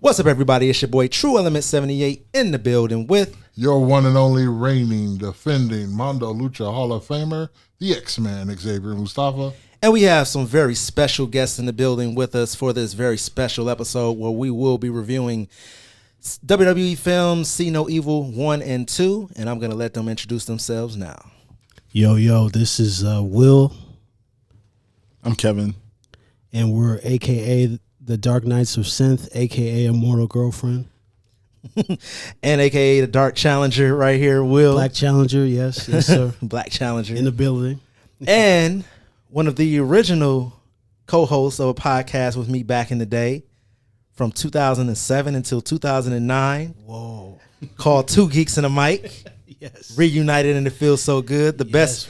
What's up, everybody? It's your boy Tru Element 78 in the building with your one and only reigning, defending Mondo Lucha Hall of Famer, the X-Man, Xavier Mustafa. And we have some very special guests in the building with us for this very special episode where we will be reviewing WWE films See No Evil 1 and 2. And I'm going to let them introduce themselves now. Yo, this is Will. I'm Kevin. And we're a.k.a. the Dark Knights of Synth, a.k.a. Immortal Girlfriend. And a.k.a. the Dark Challenger right here, Will. Black Challenger, yes sir. Black Challenger. In the building. And one of the original co-hosts of a podcast with me back in the day from 2007 until 2009. Whoa. Called Two Geeks and a Mic. Yes. Reunited and it feels so good. The best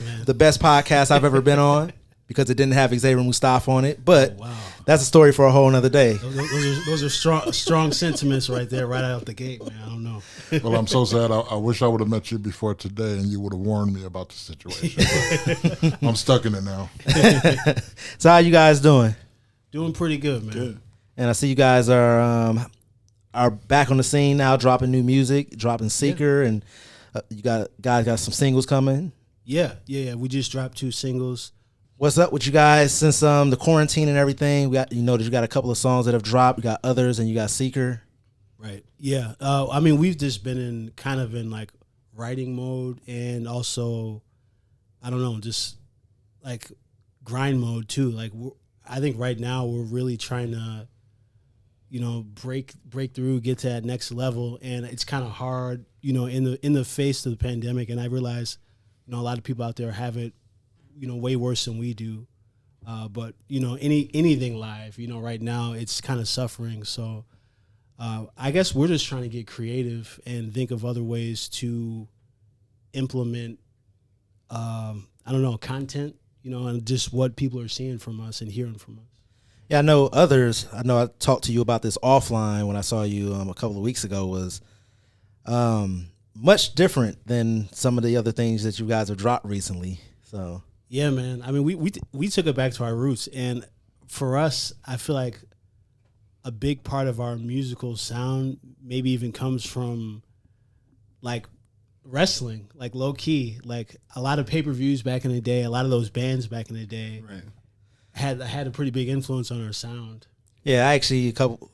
podcast I've ever been on because it didn't have Xavier Mustafa on it. But that's a story for a whole nother day. Those are strong sentiments right there, right out the gate, man. I don't know. Well, I'm so sad. I wish I would have met you before today and you would have warned me about the situation. But I'm stuck in it now. So how you guys doing? Doing pretty good, man. Good. And I see you guys are back on the scene now, dropping new music, dropping Seeker, and you guys got some singles coming. Yeah. We just dropped 2 singles. What's up with you guys since the quarantine and everything? You got a couple of songs that have dropped. You got others, and you got Seeker. Right. Yeah. We've just been in like writing mode, and also, I don't know, just like grind mode too. Like I think right now we're really trying to, break through, get to that next level, and it's kind of hard, in the face of the pandemic. And I realize, a lot of people out there have it, way worse than we do. But anything live, right now it's kind of suffering. So I guess we're just trying to get creative and think of other ways to implement, content, and just what people are seeing from us and hearing from us. Yeah, I know I talked to you about this offline when I saw you a couple of weeks ago, was much different than some of the other things that you guys have dropped recently. So yeah, man. I mean, we took it back to our roots, and for us, I feel like a big part of our musical sound maybe even comes from like wrestling, like low key, like a lot of pay-per-views back in the day, a lot of those bands back in the day, right, had a pretty big influence on our sound. Yeah, actually a couple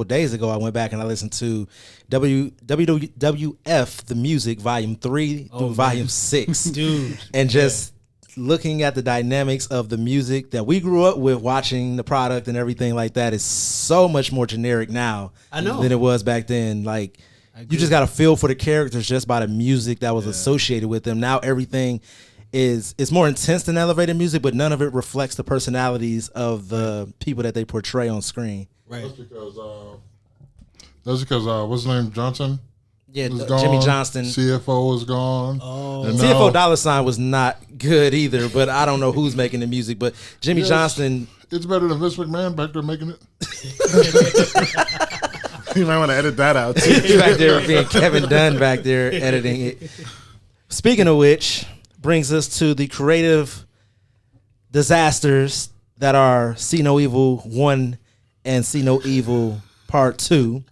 of days ago, I went back and I listened to WWF the Music Volume 3 through Volume 6, dude, and just looking at the dynamics of the music that we grew up with, watching the product and everything like that is so much more generic now than it was back then. Like, you just got a feel for the characters just by the music that was associated with them. Now everything it's more intense than elevated music, but none of it reflects the personalities of the people that they portray on screen. Right. That's because what's his name, Johnson? Yeah, Jimmy Johnston. CFO is gone. Oh, and CFO Dollar Sign was not good either, but I don't know who's making the music. But Jimmy Johnston, it's better than Vince McMahon back there making it. You might want to edit that out. He's back there being Kevin Dunn back there editing it. Speaking of which, brings us to the creative disasters that are See No Evil 1 and See No Evil Part 2.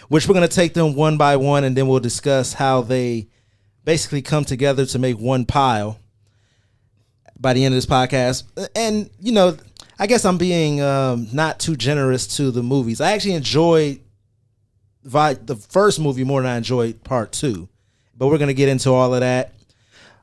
Which we're going to take them one by one, and then we'll discuss how they basically come together to make one pile by the end of this podcast. And, I guess I'm being not too generous to the movies. I actually enjoyed the first movie more than I enjoyed Part 2. But we're going to get into all of that.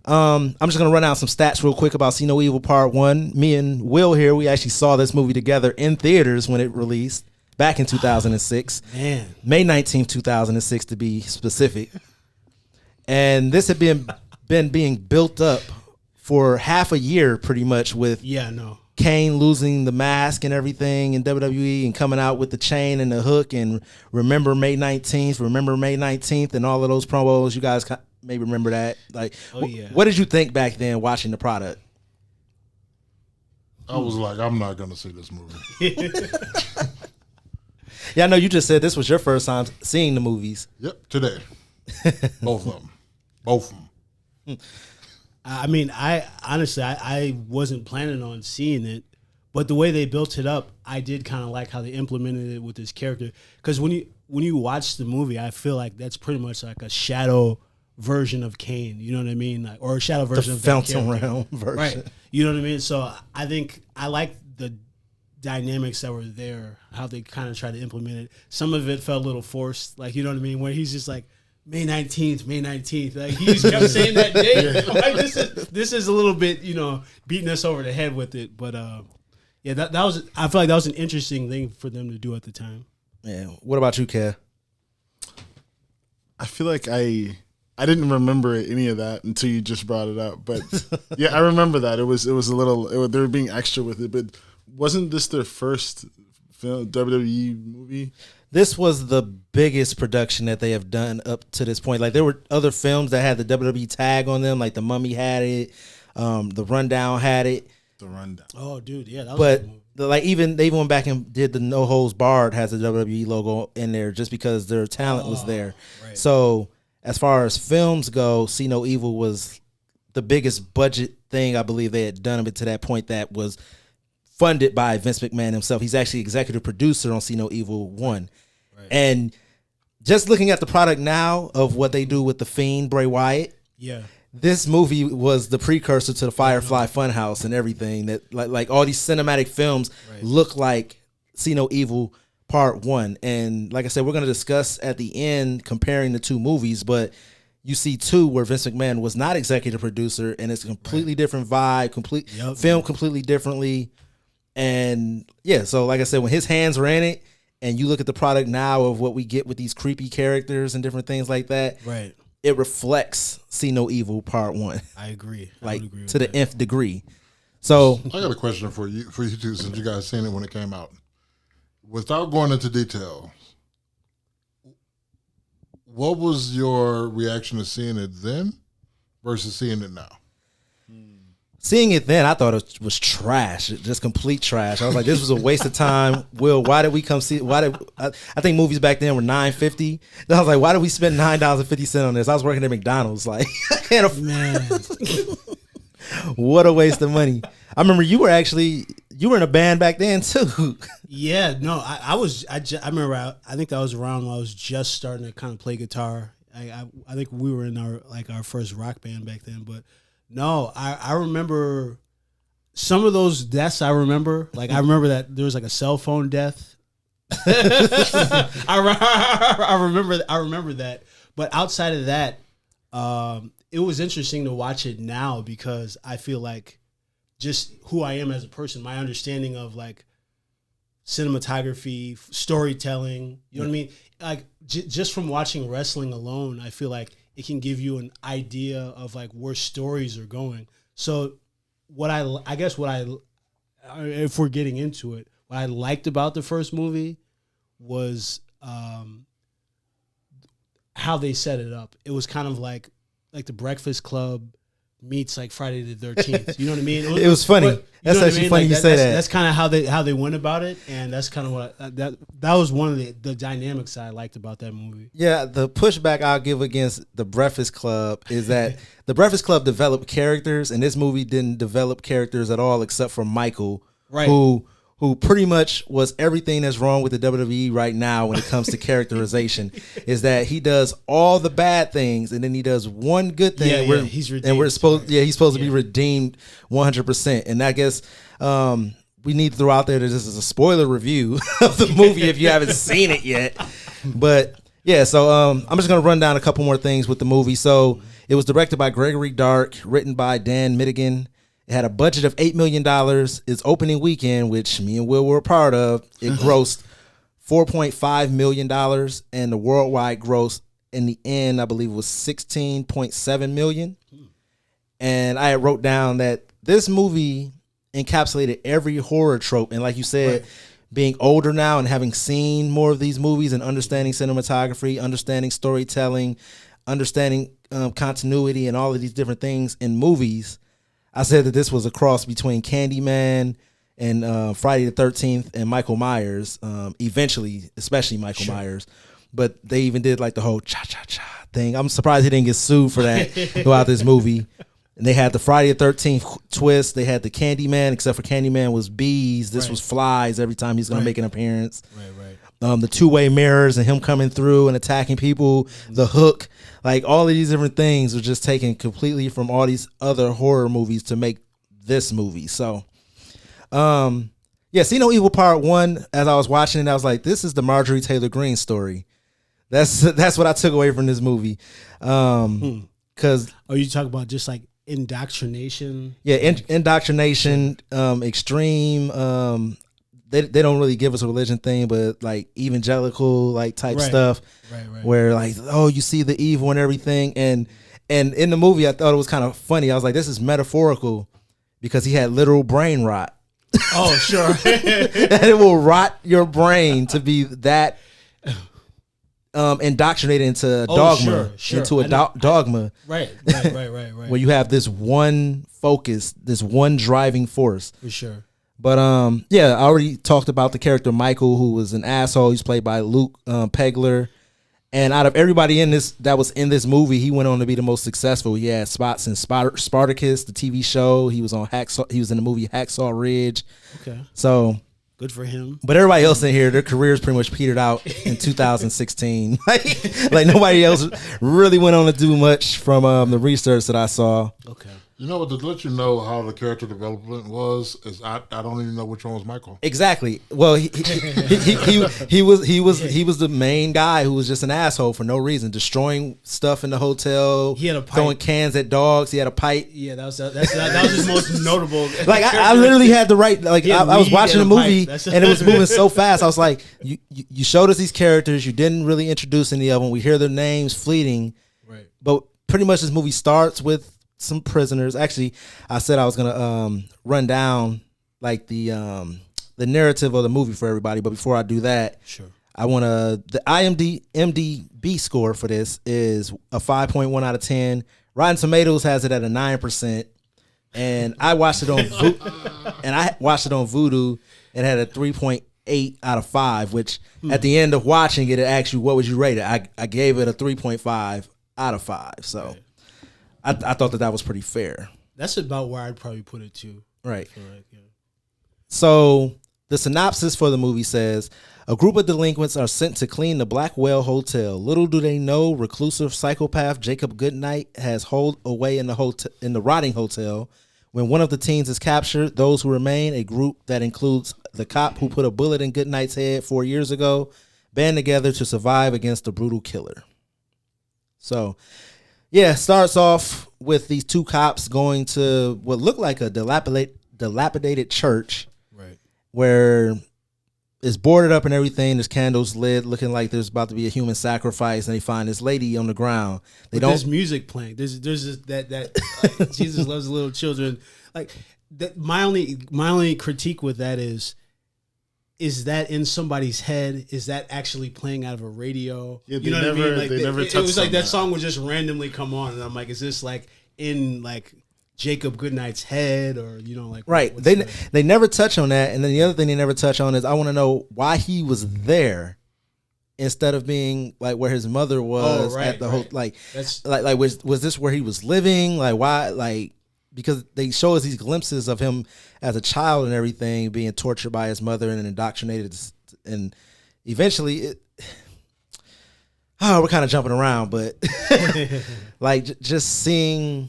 I'm just going to run out some stats real quick about See No Evil Part 1. Me and Will here, we actually saw this movie together in theaters when it released. Back in 2006, May 19th, 2006 to be specific. And this had been being built up for half a year pretty much with Kane losing the mask and everything in WWE and coming out with the chain and the hook and remember May 19th and all of those promos. You guys may remember that. Like, what did you think back then watching the product? I was like, I'm not going to see this movie. Yeah, I know you just said this was your first time seeing the movies. Yep, today. Both of them. I mean, I honestly wasn't planning on seeing it, But the way they built it up, I did kind of like how they implemented it with this character. Because when you watch the movie, I feel like that's pretty much like a shadow version of Kane. You know what I mean? Like, or a shadow version of that Phantom character. Realm version. Right. You know what I mean? So I think I like the dynamics that were there, how they kind of tried to implement it. Some of it felt a little forced, like, you know what I mean? Where he's just like, May 19th. Like, he just kept saying that date. Like, this is a little bit, beating us over the head with it. But, yeah, that was, I feel like that was an interesting thing for them to do at the time. Yeah. What about you, Kev? I feel like I didn't remember any of that until you just brought it up. But yeah, I remember that. It was a little, they were being extra with it. But wasn't this their first WWE movie? This was the biggest production that they have done up to this point. Like, there were other films that had the WWE tag on them, like The Mummy had it, The Rundown had it. The Rundown. Oh, dude, yeah, that was But a good movie. they even went back and did the No Holds Barred has the WWE logo in there just because their talent was there. Right. So as far as films go, See No Evil was the biggest budget thing I believe they had done up to that point that was funded by Vince McMahon himself. He's actually executive producer on See No Evil 1. Right. And just looking at the product now of what they do with The Fiend, Bray Wyatt, Yeah. this movie was the precursor to the Firefly Funhouse and everything. That like all these cinematic films look like See No Evil Part 1. And like I said, we're going to discuss at the end comparing the two movies, but you see 2 where Vince McMahon was not executive producer, and it's a completely different vibe, filmed completely differently. And yeah, so like I said, when his hands were in it, and you look at the product now of what we get with these creepy characters and different things like that, Right. it reflects See No Evil Part 1. I agree. I Like would agree with to the that. nth degree. So I got a question for you two, since you guys seen it when it came out. Without going into detail, what was your reaction to seeing it then versus seeing it now? seeing it then, I thought it was trash, just complete trash. I was like, this was a waste of time. Will, why did we come see? I think movies back then were $9.50. I was like, why did we spend $9.50 on this? I was working at McDonald's. Like, I can't afford. What a waste of money. I remember you were in a band back then too. Yeah, no, I remember. I think that was around when I was just starting to kind of play guitar. I think we were in our first rock band back then. But no, I remember some of those deaths. I remember that there was like a cell phone death. I remember that. But outside of that, it was interesting to watch it now because I feel like just who I am as a person, my understanding of like cinematography, storytelling, you know what I mean? Like just from watching wrestling alone, I feel like it can give you an idea of like where stories are going. So if we're getting into it, what I liked about the first movie was how they set it up. It was kind of like the Breakfast Club meets like Friday the 13th. You know what I mean? It was funny. That's actually funny you say that. That's kind of how they went about it, and that's kind of what that was one of the dynamics I liked about that movie. Yeah, the pushback I'll give against the Breakfast Club is that the Breakfast Club developed characters, and this movie didn't develop characters at all except for Michael, right? Who pretty much was everything that's wrong with the WWE right now when it comes to characterization, is that he does all the bad things and then he does one good thing. Yeah, he's redeemed. And he's supposed to be redeemed 100%. And I guess we need to throw out there that this is a spoiler review of the movie if you haven't seen it yet. But yeah, so I'm just going to run down a couple more things with the movie. So it was directed by Gregory Dark, written by Dan Madigan. It had a budget of $8 million. Its opening weekend, which me and Will were a part of, it grossed $4.5 million, and the worldwide gross in the end, I believe, was $16.7 million. And I wrote down that this movie encapsulated every horror trope. And like you said, being older now and having seen more of these movies and understanding cinematography, understanding storytelling, understanding continuity and all of these different things in movies, I said that this was a cross between Candyman and Friday the 13th and Michael Myers, eventually, especially Michael Myers. But they even did like the whole cha-cha-cha thing. I'm surprised he didn't get sued for that throughout this movie. And they had the Friday the 13th twist. They had the Candyman, except for Candyman was bees. This was flies every time he's going to make an appearance. Right. The two-way mirrors and him coming through and attacking people. The hook. Like, all of these different things were just taken completely from all these other horror movies to make this movie. So, See No Evil Part 1, as I was watching it, I was like, this is the Marjorie Taylor Greene story. That's what I took away from this movie. Because you talk about just like indoctrination? Yeah, indoctrination, extreme. They don't really give us a religion thing, but like evangelical like type stuff. Right. Where like, oh, you see the evil and everything. And in the movie, I thought it was kind of funny. I was like, this is metaphorical because he had literal brain rot. Oh, sure. And it will rot your brain to be that indoctrinated into dogma, into a dogma. Right. Where you have this one focus, this one driving force. For sure. But I already talked about the character Michael, who was an asshole. He's played by Luke Pegler. And out of everybody that was in this movie, he went on to be the most successful. He had spots in Spartacus, the TV show. He was on Hacksaw. He was in the movie Hacksaw Ridge. Okay. So good for him. But everybody else in here, their careers pretty much petered out in 2016. like nobody else really went on to do much from the research that I saw. Okay. You know what? To let you know how the character development was, is I don't even know which one was Michael. Exactly. Well, he was the main guy who was just an asshole for no reason, destroying stuff in the hotel. He had a pipe. Throwing cans at dogs. He had a pipe. Yeah, that was his most notable. Like I literally had the right. Like I was watching the movie and it was moving so fast. I was like, you showed us these characters. You didn't really introduce any of them. We hear their names fleeting. Right. But pretty much this movie starts with some prisoners. Actually, I said I was gonna run down like the narrative of the movie for everybody, but before I do that, sure, I want to the IMDb score for this is a 5.1 out of 10. Rotten Tomatoes has it at a 9%, and I watched it on Vudu and had a 3.8 out of 5. Which at the end of watching it asked you what would you rate it. I gave it a 3.5 out of 5. So. Right. I thought that was pretty fair. That's about where I'd probably put it too. Right. So the synopsis for the movie says, a group of delinquents are sent to clean the Black Whale Hotel. Little do they know, reclusive psychopath Jacob Goodnight has holed away in the rotting hotel. When one of the teens is captured, those who remain, a group that includes the cop who put a bullet in Goodnight's head 4 years ago, band together to survive against the brutal killer. So... yeah, starts off with these two cops going to what looked like a dilapidated church, right? Where it's boarded up and everything. There's candles lit, looking like there's about to be a human sacrifice, and they find this lady on the ground. There's music playing. There's that Jesus loves little children. Like that. My only critique with that is that in somebody's head? Is that actually playing out of a radio? Yeah, you know what I mean? Like they never touched it was like that that song would just randomly come on, and I'm like, is this like in like Jacob Goodnight's head, or like right? They never touch on that, and then the other thing they never touch on is I want to know why he was there instead of being like where his mother was at the whole like that's like was this where he was living? Like why like. Because they show us these glimpses of him as a child and everything, being tortured by his mother and indoctrinated, and eventually, we're kind of jumping around, but like just seeing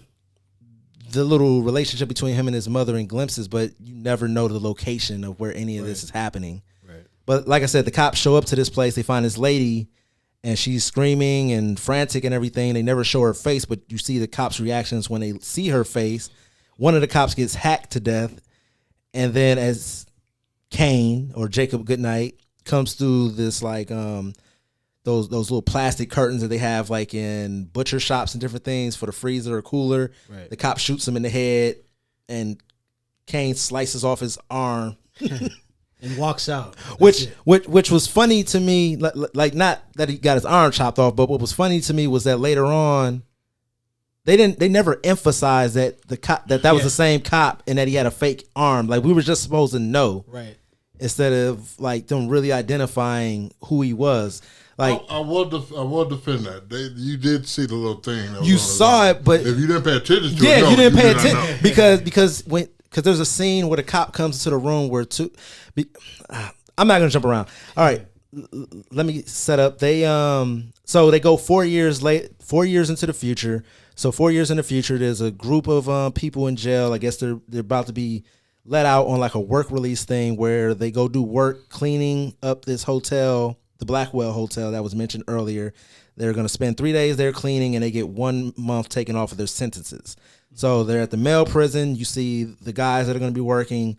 the little relationship between him and his mother in glimpses, but you never know the location of where any of this is happening. Right. But like I said, the cops show up to this place, they find this lady, and she's screaming and frantic and everything. They never show her face, but you see the cops' reactions when they see her face. One of the cops gets hacked to death. And then as Kane or Jacob Goodnight comes through this like those little plastic curtains that they have like in butcher shops and different things for the freezer or cooler. Right. The cop shoots him in the head and Kane slices off his arm. And walks out. Which was funny to me, like not that he got his arm chopped off, but what was funny to me was that later on, they never emphasized that the cop that was the same cop and that he had a fake arm. Like we were just supposed to know, right? Instead of like them really identifying who he was. Like I will defend that. You did see the little thing. You saw it, but if you didn't pay attention to it, yeah, no, you didn't pay did not attention because there's a scene where the cop comes into the room where I'm not gonna jump around. All right, let me set up. So they go 4 years into the future. So 4 years in the future, there's a group of people in jail. I guess they're about to be let out on like a work release thing where they go do work cleaning up this hotel, the Blackwell Hotel that was mentioned earlier. They're going to spend 3 days there cleaning, and they get 1 month taken off of their sentences. So they're at the male prison. You see the guys that are going to be working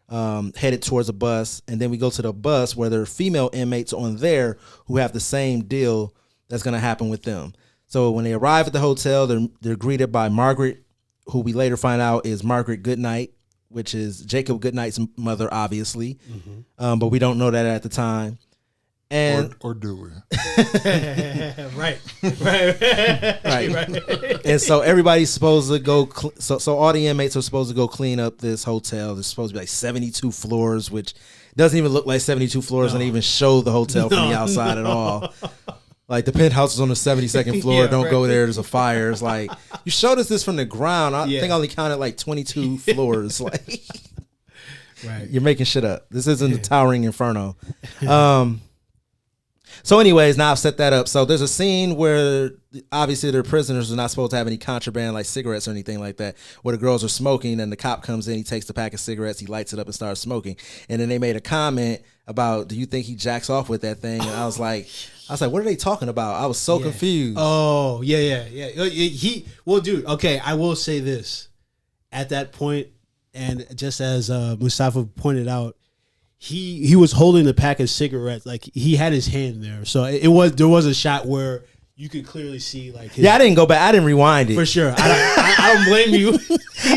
headed towards a bus, and then we go to the bus where there are female inmates on there who have the same deal that's going to happen with them. So when they arrive at the hotel, they're greeted by Margaret, who we later find out is Margaret Goodnight, which is Jacob Goodnight's mother, obviously. Mm-hmm. But we don't know that at the time. And or do we? Right. And so everybody's supposed to go. So all the inmates are supposed to go clean up this hotel. There's supposed to be like 72 floors, which doesn't even look like 72 floors, and even show the hotel from the outside at all. Like the penthouse is on the 72nd floor. Don't go there. There's a fire. It's like you showed us this from the ground. I think I only counted like 22 floors. Like, you're making shit up. This isn't the Towering Inferno. So anyways, now I've set that up. So there's a scene where obviously the prisoners are not supposed to have any contraband like cigarettes or anything like that, where the girls are smoking and the cop comes in, he takes the pack of cigarettes, he lights it up and starts smoking. And then they made a comment about, do you think he jacks off with that thing? And I was like, what are they talking about? I was so confused. Oh, yeah. Well, dude, okay, I will say this. At that point, and just as Mustafa pointed out, he was holding the pack of cigarettes, like he had his hand there. So there was a shot where you could clearly see like his, I didn't go back. I didn't rewind it. For sure. I don't blame you.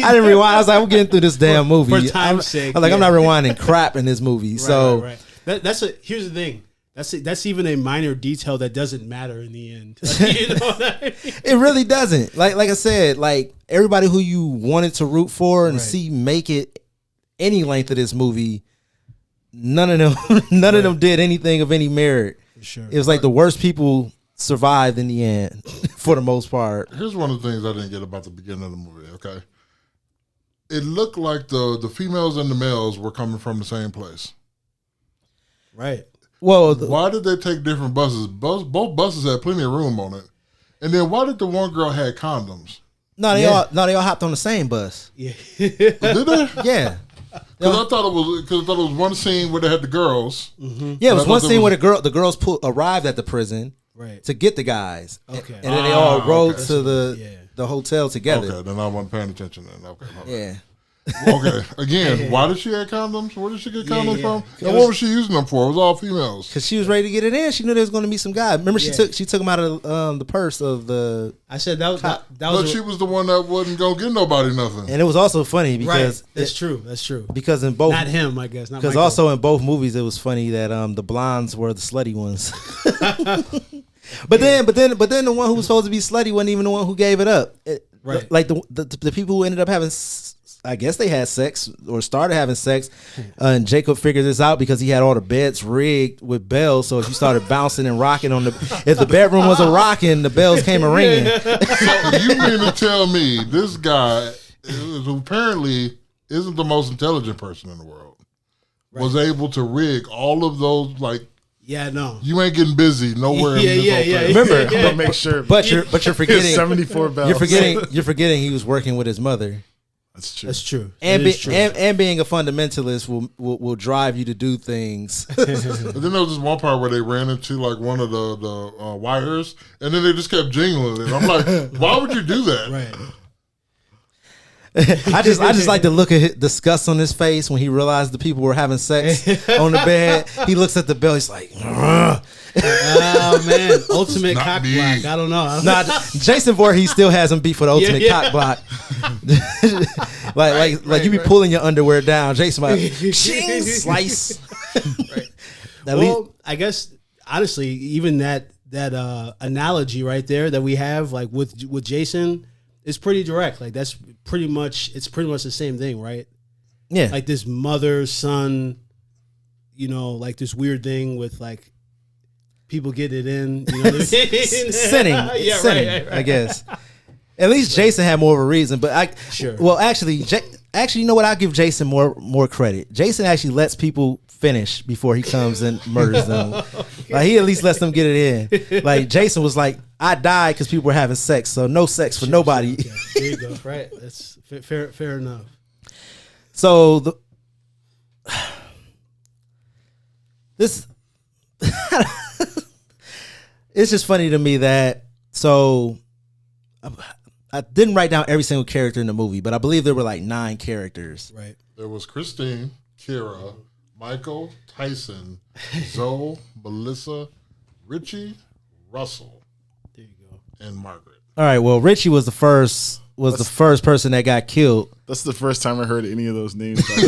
I didn't rewind. I was like, I'm getting through this damn movie. For time's sake. I'm like, I'm not rewinding crap in this movie. Right. Here's the thing. That's even a minor detail that doesn't matter in the end. You know what I mean? It really doesn't. Like I said, like everybody who you wanted to root for and see make it any length of this movie, none of them did anything of any merit. For sure. It was like the worst people survived in the end for the most part. Here's one of the things I didn't get about the beginning of the movie, okay? It looked like the females and the males were coming from the same place. Right. Well, why did they take different buses? Both buses had plenty of room on it. And then why did the one girl have condoms? No, they all hopped on the same bus. Yeah. Did they? Yeah. Because I thought it was one scene where they had the girls. Mm-hmm. Yeah, it was one scene where the girls arrived at the prison to get the guys. Okay. And then they all rode to the hotel together. Okay, then I wasn't paying attention then. Okay. Yeah. Okay. Again, why did she have condoms? Where did she get condoms from? And what was she using them for? It was all females. Because she was ready to get it in. She knew there was going to be some guys. Remember, she took them out of the purse of the. I said that was. But she was the one that wasn't going to get nobody nothing. And it was also funny because that's true. That's true. Because in both, not him, I guess. Because also in both movies, it was funny that the blondes were the slutty ones. But then the one who was supposed to be slutty wasn't even the one who gave it up. Like the people who ended up having, I guess they had sex or started having sex, and Jacob figured this out because he had all the beds rigged with bells. So if you started bouncing and rocking if the bedroom was a rocking, the bells came a ringing. So you mean to tell me this guy, who apparently isn't the most intelligent person in the world, was able to rig all of those like? Yeah, no. You ain't getting busy nowhere in this hotel. Remember, make sure. But you're forgetting 74 bells. You're forgetting he was working with his mother. That's true. That's true. And being a fundamentalist will drive you to do things. And then there was this one part where they ran into like one of the wires, and then they just kept jingling it. I'm like, why would you do that? Right. I just like to look at his disgust on his face when he realized the people were having sex on the bed. He looks at the bell. He's like, "Oh man, ultimate cock block." I don't know. Jason Voorhees still has him beat for the ultimate cock block. like you be pulling your underwear down. Jason like, ching, slice. Well, I guess honestly, even that analogy right there that we have, like with Jason, is pretty direct. Like it's pretty much the same thing, right? Yeah. Like this mother son, like this weird thing with like people get it in. You know what I mean? Sinning, Yeah, sinning, right. I guess. At least Jason had more of a reason, but Sure. Well, actually, you know what? I'll give Jason more credit. Jason actually lets people finish before he comes and murders them. Like he at least lets them get it in. Like Jason was like, I died because people were having sex, so no sex for nobody. Sure. There you go. Right. That's fair enough. So this it's just funny to me that I didn't write down every single character in the movie, but I believe there were like 9 characters. Right. There was Christine, Kira, Michael, Tyson, Zoe, Melissa, Richie, Russell, There you go. and Margaret. All right. Well, Richie was the first person that got killed. That's the first time I heard any of those names. By the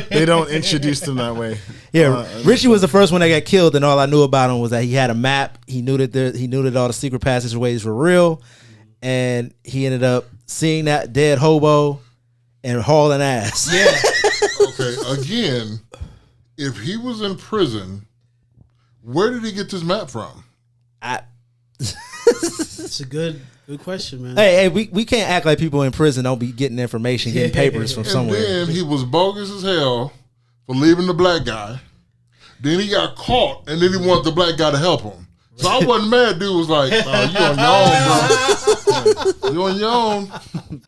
way. They don't introduce them that way. Yeah, Richie was the first one that got killed, and all I knew about him was that he had a map. He knew that all the secret passageways were real, and he ended up seeing that dead hobo and hauling ass. Yeah. Okay, again, if he was in prison, where did he get this map from? It's a good question, man. Hey, we can't act like people in prison don't be getting information, getting papers from And somewhere. then he was bogus as hell for leaving the black guy. Then he got caught, and then he wanted the black guy to help him. So I wasn't mad. Dude was like, "Oh, you on your own, bro. You on your own."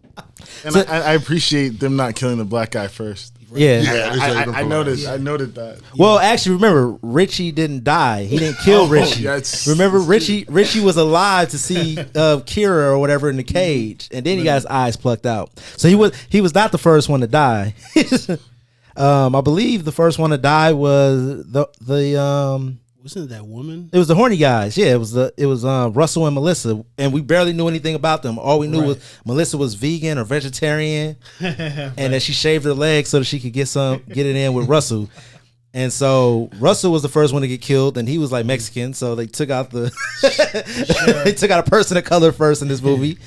And I appreciate them not killing the black guy first. Yeah. they saved him I for noticed. last. I noted that. Well, actually, remember, Richie didn't die. He didn't kill Richie. yeah, it's- Remember, Richie was alive to see Kira or whatever in the cage, and then he got his eyes plucked out. So he was not the first one to die. I believe the first one to die was the Wasn't it that woman? it was the horny guys. Yeah, it was Russell and Melissa, and we barely knew anything about them. All we knew was Melissa was vegan or vegetarian, and that she shaved her legs so that she could get it in with Russell. And so Russell was the first one to get killed, and he was like Mexican, so they took out they took out a person of color first in this movie,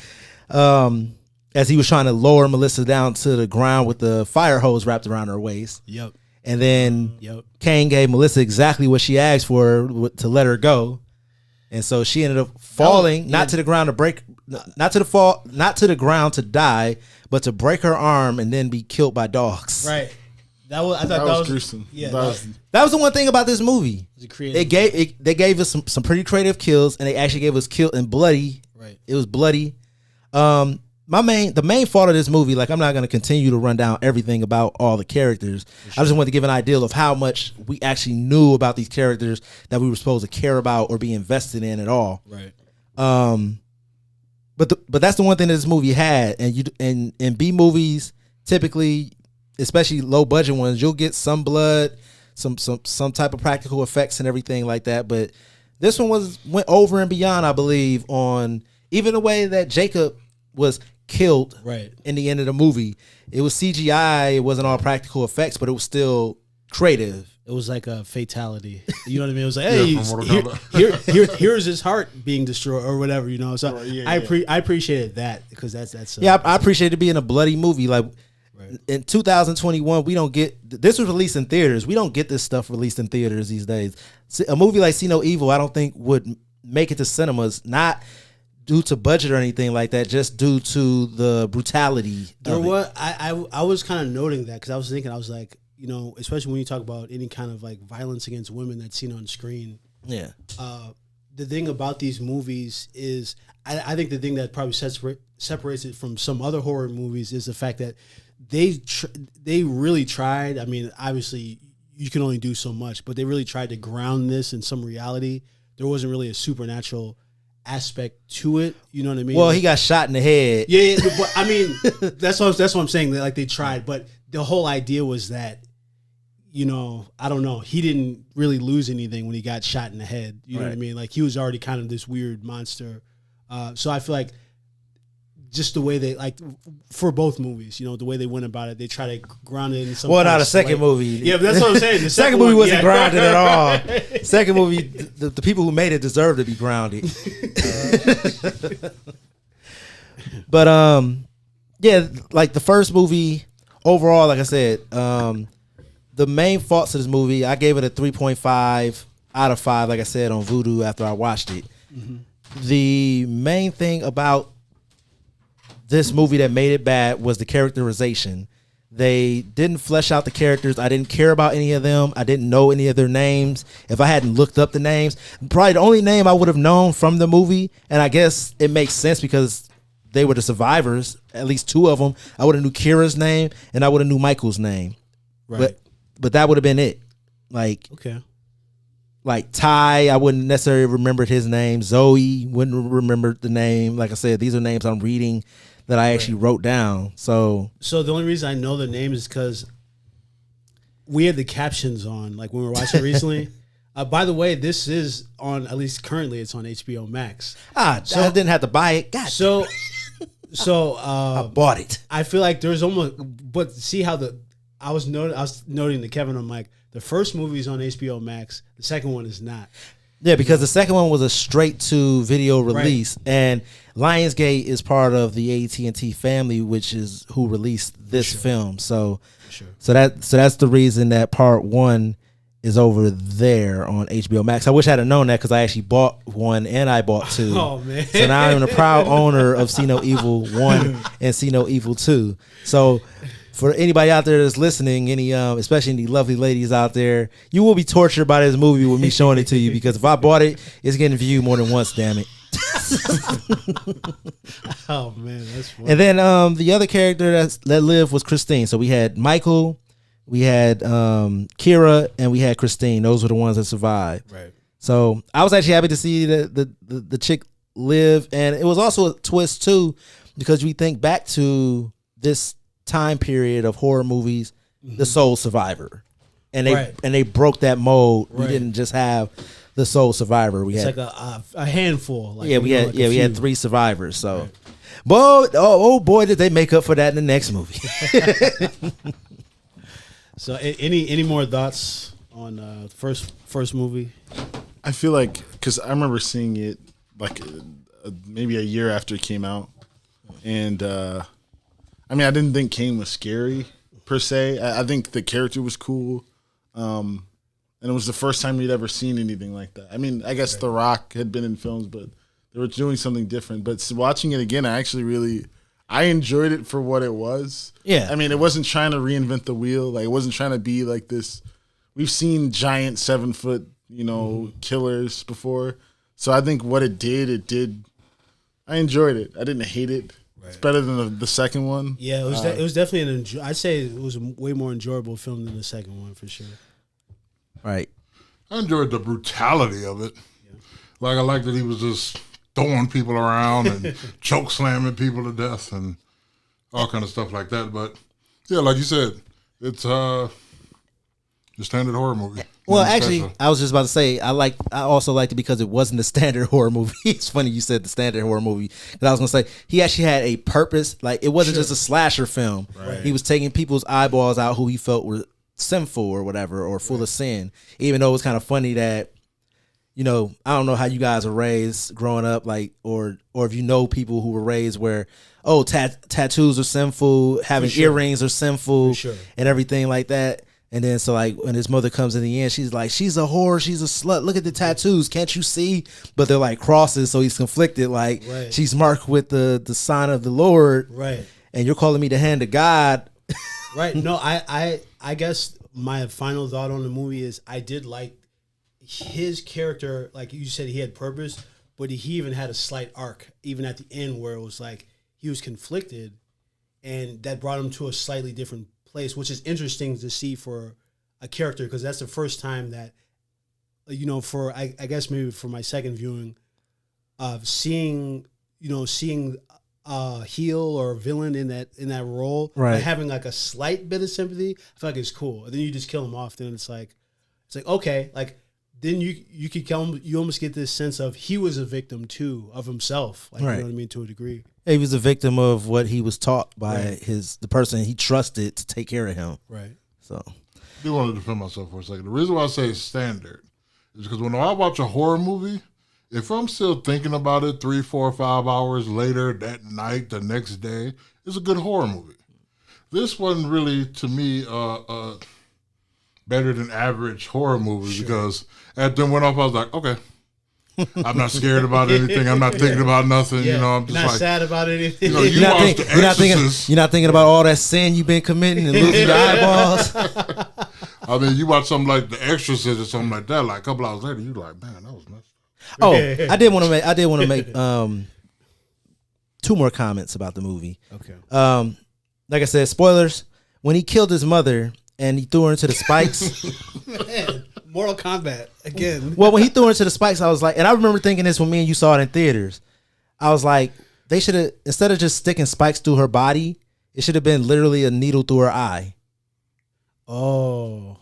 as he was trying to lower Melissa down to the ground with the fire hose wrapped around her waist. Yep. And then Kane gave Melissa exactly what she asked for to let her go, and so she ended up falling not to the ground to break, not to the ground to die, but to break her arm and then be killed by dogs. Right. I thought That was gruesome. Yeah. That was the one thing about this movie. They They gave us some pretty creative kills, and they actually gave us kill and bloody. Right. It was bloody. The main fault of this movie, like I'm not going to continue to run down everything about all the characters. I just want to give an idea of how much we actually knew about these characters that we were supposed to care about or be invested in at all. Right. But that's the one thing that this movie had, and in B movies typically, especially low budget ones, you'll get some blood, some type of practical effects and everything like that. But this one went over and beyond, I believe, on even the way that Jacob was killed in the end of the movie. It was CGI, it wasn't all practical effects, but it was still creative. It was like a fatality. You know what I mean? It was like, hey, from Mortal Kombat. here's his heart being destroyed or whatever, you know. So I appreciated that because that's I appreciate it being a bloody movie. Like in 2021, we don't get this was released in theaters. We don't get this stuff released in theaters these days. A movie like See No Evil, I don't think would make it to cinemas, not due to budget or anything like that, just due to the brutality. I was kind of noting that because I was thinking, I was like, you know, especially when you talk about any kind of like violence against women that's seen on screen. Yeah. The thing about these movies is, I think the thing that probably separates it from some other horror movies is the fact that they really tried. I mean, obviously you can only do so much, but they really tried to ground this in some reality. There wasn't really a supernatural aspect to it. You know what I mean? Well, he got shot in the head. Yeah, but I mean, that's what I'm saying. Like they tried, but the whole idea was that, you know, I don't know. He didn't really lose anything when he got shot in the head. You know what I mean? Like he was already kind of this weird monster. So I feel like just the way they, like, for both movies, you know, the way they went about it, they try to ground it in some. Well, kind not of a second slight- movie. Yeah, but that's what I'm saying. The second movie one, wasn't grounded at all. Second movie, the people who made it deserve to be grounded. But yeah, like the first movie overall, like I said, the main faults of this movie, I gave it a 3.5 out of 5, like I said, on Vudu after I watched it. The main thing about this movie that made it bad was the characterization. They didn't flesh out the characters. I didn't care about any of them. I didn't know any of their names. If I hadn't looked up the names, probably the only name I would have known from the movie, and I guess it makes sense because they were the survivors, at least 2 of them. I would have knew Kira's name and I would have knew Michael's name. Right. But that would have been it. Like Ty, I wouldn't necessarily remember his name. Zoe wouldn't remember the name. Like I said, these are names I'm reading that I actually wrote down. So the only reason I know their names is because we had the captions on, like when we were watching recently. By the way, this is on, at least currently, it's on HBO Max. I didn't have to buy it. God. So I bought it. I feel like there's almost, but see how I was noting to Kevin, I'm like, the first movie is on HBO Max, the second one is not. Yeah, because the second one was a straight to video release, and Lionsgate is part of the AT&T family, which is who released this film. So, so that's the reason that part 1 is over there on HBO Max. I wish I'd have known that because I actually bought 1 and I bought 2. Oh man! So now I'm a proud owner of See No Evil 1 and See No Evil 2. So for anybody out there that's listening, any especially any lovely ladies out there, you will be tortured by this movie with me showing it to you, because if I bought it, it's getting viewed more than once, damn it. Oh man, that's funny. And then the other character that lived was Christine. So we had Michael, we had Kira, and we had Christine. Those were the ones that survived. Right. So I was actually happy to see the chick live, and it was also a twist too, because we think back to this time period of horror movies, the sole survivor, and they broke that mold. We didn't just have the sole survivor. We had like a handful. Like, we had 3 survivors. So, boy, did they make up for that in the next movie. So, any more thoughts on first movie? I feel like, because I remember seeing it like maybe a year after it came out, and I mean, I didn't think Kane was scary per se. I think the character was cool, and it was the first time we'd ever seen anything like that. I mean, I guess The Rock had been in films, but they were doing something different. But watching it again, I actually I enjoyed it for what it was. Yeah. I mean, it wasn't trying to reinvent the wheel. Like, it wasn't trying to be like this. We've seen giant 7-foot, killers before. So I think what it did. I enjoyed it. I didn't hate it. It's better than the second one. Yeah, it was definitely I'd say it was a way more enjoyable film than the second one, for sure. Right. I enjoyed the brutality of it. Yeah. Like, I liked that he was just throwing people around and choke slamming people to death and all kind of stuff like that. But yeah, like you said, it's the standard horror movie. Well, actually, I was just about to say I also liked it because it wasn't a standard horror movie. It's funny you said the standard horror movie, because I was gonna say he actually had a purpose. Like, it wasn't just a slasher film. Right. He was taking people's eyeballs out who he felt were sinful or whatever, or full of sin. Even though it was kind of funny that, I don't know how you guys were raised growing up, like, or if you know people who were raised where, tattoos are sinful, having earrings are sinful, and everything like that. And then so, like, when his mother comes in the end, she's like, she's a whore, she's a slut, look at the tattoos, can't you see? But they're like crosses, so he's conflicted, like, she's marked with the sign of the Lord, right? And you're calling me the hand of God. Right. No, I guess my final thought on the movie is I did like his character. Like you said, he had purpose, but he even had a slight arc, even at the end, where it was like he was conflicted, and that brought him to a slightly different place, which is interesting to see for a character, because that's the first time that, for I guess maybe for my second viewing of seeing heel or villain in that role, right, having like a slight bit of sympathy, I feel like it's cool. And then you just kill him off, then it's like okay, like then you could kill him. You almost get this sense of he was a victim too of himself, like, right. You know what I mean, to a degree. He was a victim of what he was taught by the person he trusted to take care of him. Right. So I do want to defend myself for a second. The reason why I say standard is because when I watch a horror movie, if I'm still thinking about it 3, 4, 5 hours later, that night, the next day, it's a good horror movie. This wasn't really, to me, better than average horror movies because after it went off, I was like, okay. I'm not scared about anything. I'm not thinking about nothing. Yeah. You know, I'm just not like sad about anything. You know, you watch The Exorcist. You're not thinking about all that sin you've been committing and losing your eyeballs. I mean, you watch something like The Exorcist or something like that. Like a couple hours later, you're like, man, that was messed up. Oh, I did want to make two more comments about the movie. Okay. Like I said, spoilers. When he killed his mother and he threw her into the spikes. Man, Mortal Kombat again. Well, when he threw her into the spikes, I was like, and I remember thinking this when me and you saw it in theaters. I was like, they should have, instead of just sticking spikes through her body, it should have been literally a needle through her eye. Oh,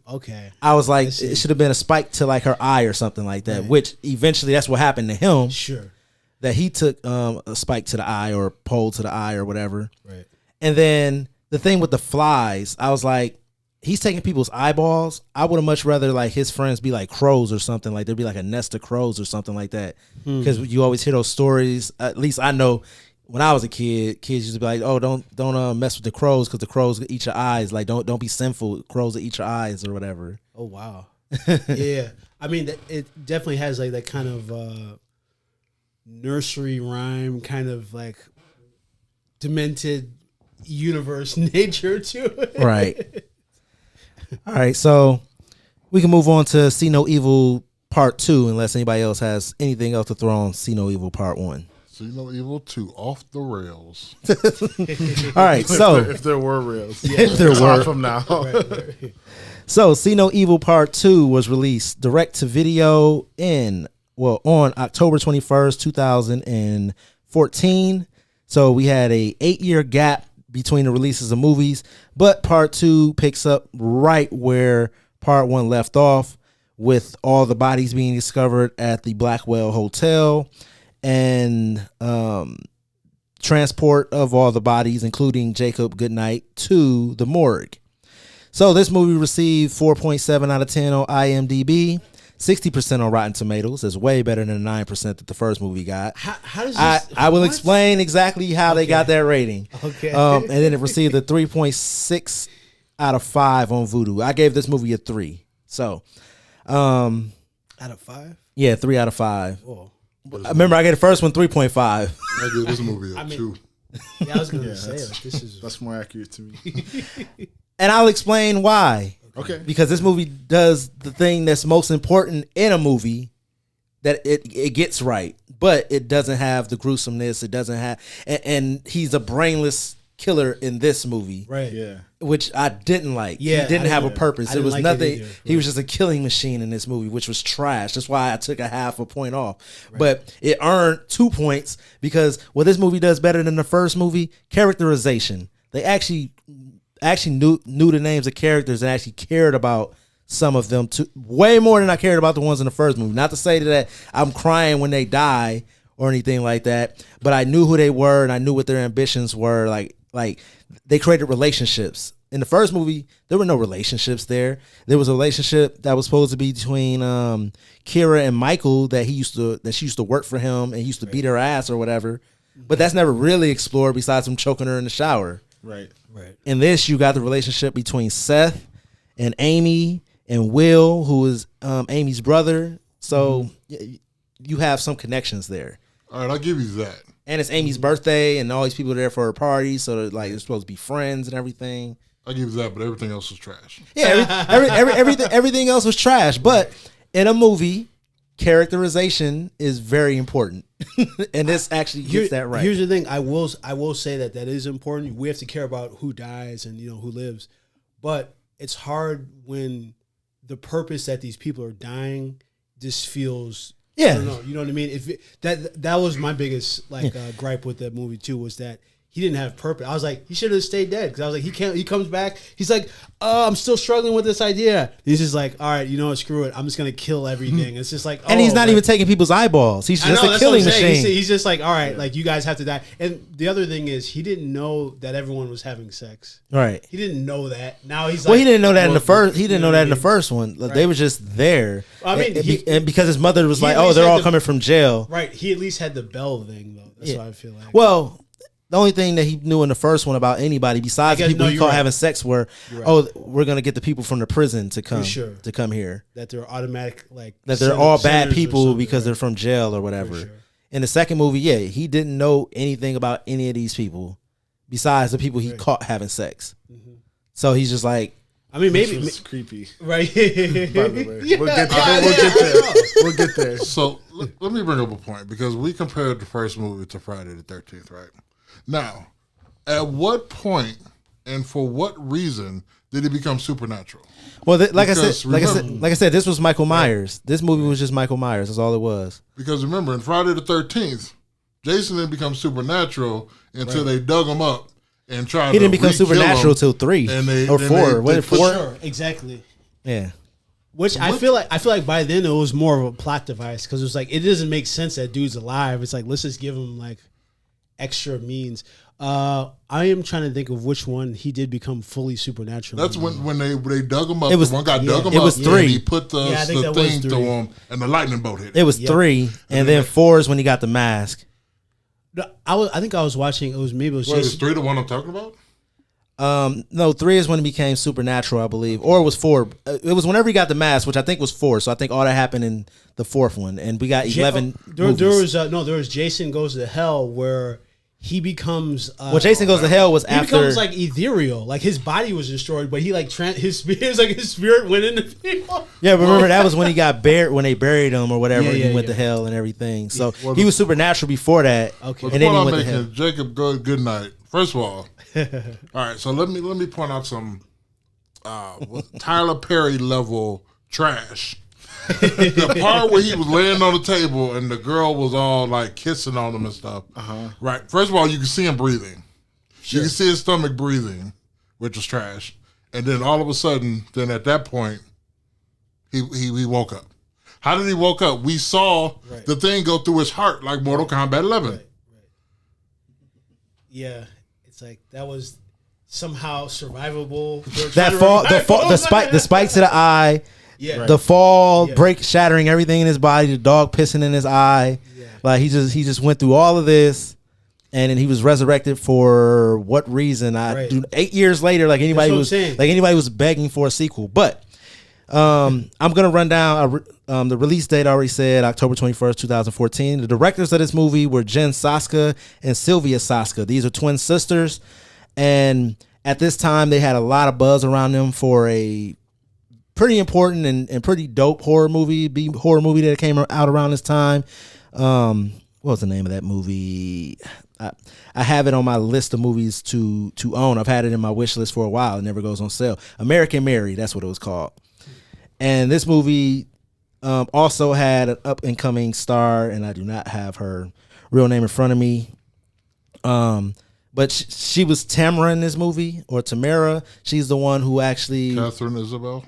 okay. I was like, it should have been a spike to like her eye or something like that, Right. which eventually that's what happened to him. Sure. That he took a spike to the eye or a pole to the eye or whatever. Right. And then the thing with the flies, I was like, he's taking people's eyeballs. I would have much rather like his friends be like crows or something. Like there'd be like a nest of crows or something like that. Because you always hear those stories. At least I know when I was a kid, kids used to be like, "Oh, don't mess with the crows because the crows eat your eyes. Like don't be sinful. Crows will eat your eyes or whatever." Oh wow. Yeah. I mean, it definitely has like that kind of nursery rhyme, kind of like demented universe nature to it. Right. All right, so we can move on to See No Evil Part 2 unless anybody else has anything else to throw on See No Evil Part 1. See No Evil 2, off the rails. All right, so if there were rails, if there start were. from now. Right. So See No Evil Part 2 was released direct to video on October 21st, 2014. So we had a 8-year gap between the releases of movies, but Part 2 picks up right where Part 1 left off, with all the bodies being discovered at the Blackwell Hotel and transport of all the bodies, including Jacob Goodnight, to the morgue. So this movie received 4.7 out of 10 on IMDb, 60% on Rotten Tomatoes. Is way better than the 9% that the first movie got. How does this? I will explain exactly how they got that rating. Okay. And then it received a 3.6 out of 5 on Vudu. I gave this movie a 3. So, Out of 5? yeah, 3 out of 5. Whoa. I remember I gave the first one 3.5. I give this movie a 2. Yeah, I was gonna Yeah, say like this is That's more accurate to me. And I'll explain why. Okay. Because this movie does the thing that's most important in a movie, that it gets right, but it doesn't have the gruesomeness. It doesn't have, and he's a brainless killer in this movie, right. Yeah. which I didn't like. Yeah, he didn't have a I purpose. It didn't was like it nothing. either. He was just a killing machine in this movie, which was trash. That's why I took a half a point off. But it earned 2 points because what this movie does better than the first movie, characterization. They actually knew the names of characters and actually cared about some of them too, way more than I cared about the ones in the first movie. Not to say that I'm crying when they die or anything like that, but I knew who they were and I knew what their ambitions were. Like they created relationships. In the first movie, there were no relationships there. There was a relationship that was supposed to be between Kira and Michael that she used to work for him and he used to beat her ass or whatever. But that's never really explored besides him choking her in the shower. Right. Right. In this, you got the relationship between Seth and Amy and Will, who is Amy's brother. So you have some connections there. All right, I'll give you that. And it's Amy's birthday, and all these people are there for her party, so they're supposed to be friends and everything. I'll give you that, but everything else is trash. Yeah, everything else was trash. But in a movie, characterization is very important, and this actually gets that right. Here's the thing: I will say that is important. We have to care about who dies and who lives, but it's hard when the purpose that these people are dying just feels. Yeah. I don't know. You know what I mean? That was my biggest gripe with that movie too, was that he didn't have purpose. I was like, he should have stayed dead, because I was like, he comes back. He's like, I'm still struggling with this idea. He's just like, all right, screw it. I'm just gonna kill everything. It's just like, and he's not even taking people's eyeballs. He's just a killing machine. He's just like, all right, like you guys have to die. And the other thing is, he didn't know that everyone was having sex. Right. He didn't know that. Now he's Well, like, he didn't know that in the first. He you didn't know know what that I in the mean? first one. Like, they were just there. I mean, and because his mother was he like, at "Oh, least they're had all the- coming from jail." Right. He at least had the bell thing though. That's Yeah. what I feel like. Well, the only thing that he knew in the first one about anybody besides the people he caught having sex were, we're gonna get the people from the prison to come to come here. That they're automatic, that they're all bad people because they're from jail or whatever. Sure. In the second movie, he didn't know anything about any of these people besides the people he caught having sex. Mm-hmm. So he's just like, I mean, maybe it's creepy, right? By the way, we'll get there. So let me bring up a point because we compared the first movie to Friday the 13th, right? Now, at what point and for what reason did it become supernatural? Well, like I said, this was Michael Myers. This movie was just Michael Myers. That's all it was. Because remember, in Friday the 13th, Jason didn't become supernatural until they dug him up and tried. He didn't become supernatural till 3 or 4. What 4? Sure, exactly. Yeah. Which I feel like by then it was more of a plot device because it was like it doesn't make sense that dude's alive. It's like let's just give him like extra means. I am trying to think of which one he did become fully supernatural. That's when they dug him up. It was, the one guy dug him up. It was 3. And he put the thing to him, and the lightning bolt hit him. It was 3, and then 4 is when he got the mask. I think I was watching. It was Jason. Is 3 the one I'm talking about? No, 3 is when he became supernatural, I believe, or it was 4. It was whenever he got the mask, which I think was 4. So I think all that happened in the 4th one, and we got 11. There was Jason Goes to Hell where he becomes. Jason Goes to Hell was he after. He becomes like ethereal, like his body was destroyed, but he like his spirit went into people. Yeah, remember that was when he got buried when they buried him or whatever. And he went to hell and everything. So he was supernatural before that. Okay, and then he went to hell. Jacob, good night. First of all, all right. So let me point out some Tyler Perry level trash. The part where he was laying on the table and the girl was all like kissing on him and stuff. Right. First of all, you can see him breathing. Sure. You can see his stomach breathing, which was trash. And then all of a sudden, then at that point, he woke up. How did he woke up? We saw the thing go through his heart like Mortal Kombat 11. Right. Yeah, it's like that was somehow survivable. That fall, the spike to the eye. Yeah. The fall, shattering everything in his body, the dog pissing in his eye. Yeah. Like he just went through all of this, and then he was resurrected for what reason? 8 years later, like anybody was begging for a sequel. But I'm gonna run down the release date. I already said October 21st, 2014. The directors of this movie were Jen Saska and Sylvia Saska. These are twin sisters, and at this time they had a lot of buzz around them for a pretty important and pretty dope horror movie that came out around this time. What was the name of that movie? I have it on my list of movies to own. I've had it in my wish list for a while. It never goes on sale. American Mary, that's what it was called. And this movie also had an up-and-coming star, and I do not have her real name in front of me. But she was Tamara in this movie, or Tamara. She's the one who actually... Catherine Isabel?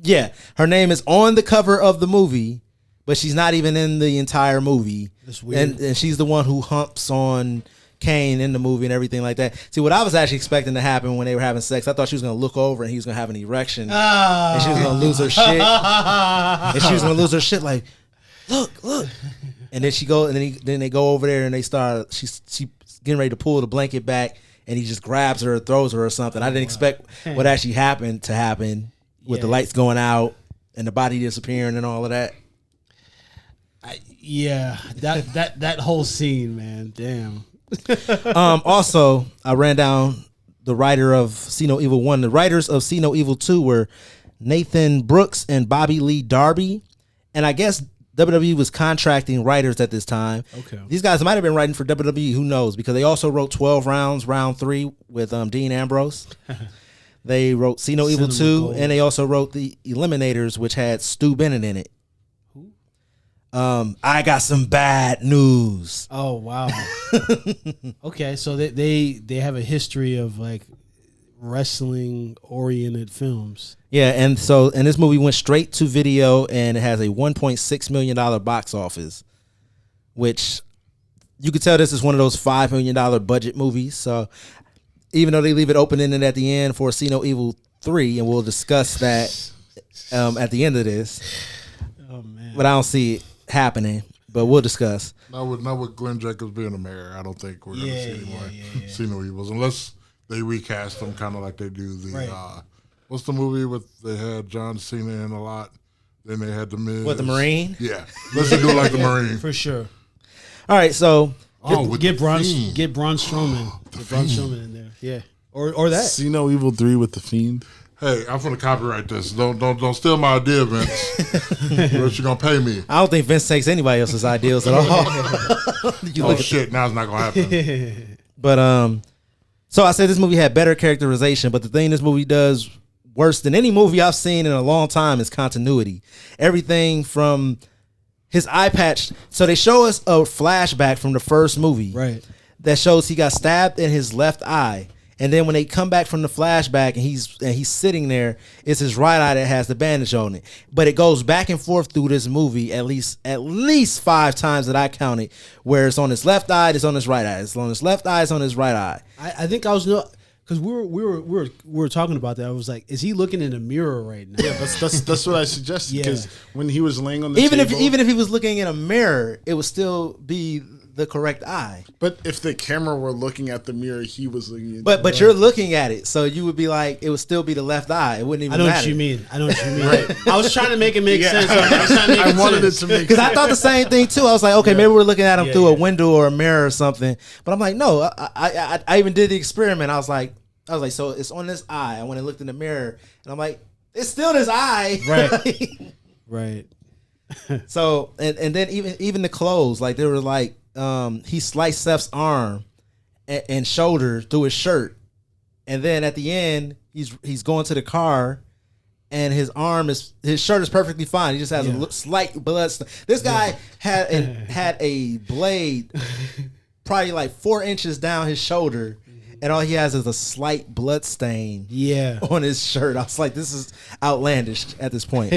Yeah, her name is on the cover of the movie, but she's not even in the entire movie. That's weird. And she's the one who humps on Kane in the movie and everything like that. See, what I was actually expecting to happen when they were having sex, I thought she was going to look over and he was going to have an erection. And she was going to lose her shit. And she was going to lose her shit like, look. And then then they go over there and they start, she's getting ready to pull the blanket back and he just grabs her or throws her or something. I didn't expect what actually happened to happen. With the lights going out and the body disappearing and all of that. That whole scene, man, damn. Also, I ran down the writer of See No Evil 1. The writers of See No Evil 2 were Nathan Brooks and Bobby Lee Darby. And I guess WWE was contracting writers at this time. Okay. These guys might have been writing for WWE, who knows, because they also wrote 12 Rounds, Round 3 with Dean Ambrose. They wrote See No Evil 2, and they also wrote The Eliminators, which had Stu Bennett in it. Who? I got some bad news. Oh, wow. Okay, so they have a history of like wrestling-oriented films. Yeah, and this movie went straight to video, and it has a $1.6 million box office, which you could tell this is one of those $5 million budget movies. So even though they leave it open-ended at the end for See No Evil 3, and we'll discuss that at the end of this. Oh, man. But I don't see it happening. but we'll discuss. Not with Glenn Jacobs being the mayor. I don't think we're going to see anymore. See no evils unless they recast them, kind of like they do the. What's the movie with they had John Cena in a lot? Then they had the Miz. What, the Marine? Yeah, let's do it like the Marine for sure. All right, so get Braun Strowman. Get Braun Strowman in there. Yeah, or that. See No Evil 3 with the Fiend. Hey, I'm gonna copyright this. Don't steal my idea, Vince. What you gonna pay me? I don't think Vince takes anybody else's ideas at all. Shit! Now it's not gonna happen. But so I said this movie had better characterization, but the thing this movie does worse than any movie I've seen in a long time is continuity. Everything from his eye patch. So they show us a flashback from the first movie, right? That shows he got stabbed in his left eye. And then when they come back from the flashback and he's sitting there, it's his right eye that has the bandage on it. But it goes back and forth through this movie at least 5 times that I counted, where it's on his left eye, it's on his right eye, it's on his left eye, it's on his right eye. I think I was because we were talking about that. I was like, is he looking in a mirror right now? Yeah, that's what I suggested. Because when he was laying on the even table, if he was looking in a mirror, it would still be the correct eye. But if the camera were looking at the mirror, he was looking at But you're looking at it, so you would be like, it would still be the left eye. It wouldn't even matter. I know what you mean. Right. I was trying to make it make sense. I wanted it to make sense. Because I thought the same thing too. I was like, okay, maybe we're looking at him through a window or a mirror or something. But I'm like, no, I even did the experiment. I was like, so it's on this eye. I went and looked in the mirror, and I'm like, it's still this eye. Right. Right. So and then even the clothes, like they were like, he sliced Seth's arm and shoulder through his shirt, and then at the end he's going to the car, and his shirt is perfectly fine. He just has a slight blood. This guy had a blade probably like 4 inches down his shoulder, and all he has is a slight blood stain on his shirt. I was like, this is outlandish at this point.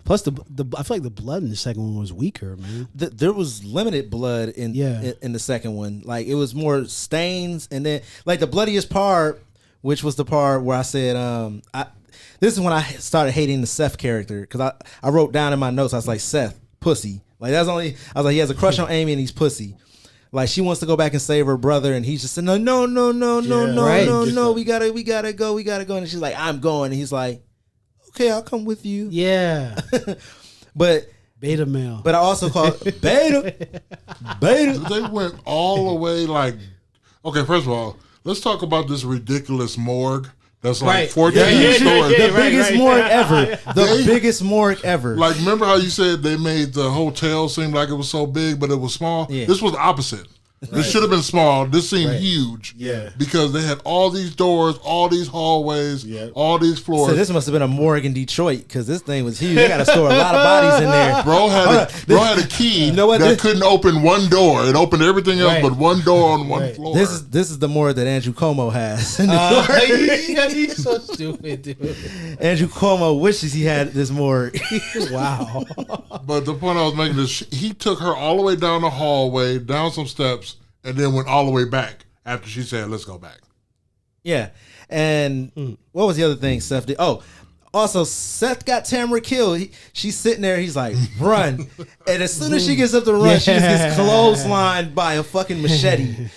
Plus, I feel like the blood in the second one was weaker, man. There was limited blood in the second one. Like, it was more stains, and then like the bloodiest part, which was the part where I said, this is when I started hating the Seth character, because I wrote down in my notes, I was like, Seth, pussy. Like, I was like, he has a crush on Amy and he's pussy. Like, she wants to go back and save her brother, and he's just saying, no, we gotta go, and she's like, I'm going, and he's like, okay, I'll come with you. Yeah. But beta male. But I also call it beta. They went all the way like, okay, first of all, let's talk about this ridiculous morgue. That's like 14 stories. The biggest morgue ever. The biggest morgue ever. Like, remember how you said they made the hotel seem like it was so big, but it was small? Yeah. This was the opposite. This should have been small. This seemed huge. Yeah. Because they had all these doors, all these hallways, all these floors. So this must have been a morgue in Detroit, because this thing was huge. They got to store a lot of bodies in there. Bro had a key that couldn't open one door. It opened everything else but one door on one floor. This is the morgue that Andrew Cuomo has. He's so stupid, dude. Andrew Cuomo wishes he had this morgue. Wow. But the point I was making is he took her all the way down the hallway, down some steps, and then went all the way back after she said, let's go back. Yeah. And what was the other thing Seth did? Oh, also, Seth got Tamara killed. She's sitting there. He's like, run. And as soon as she gets up to run, she just gets clotheslined by a fucking machete.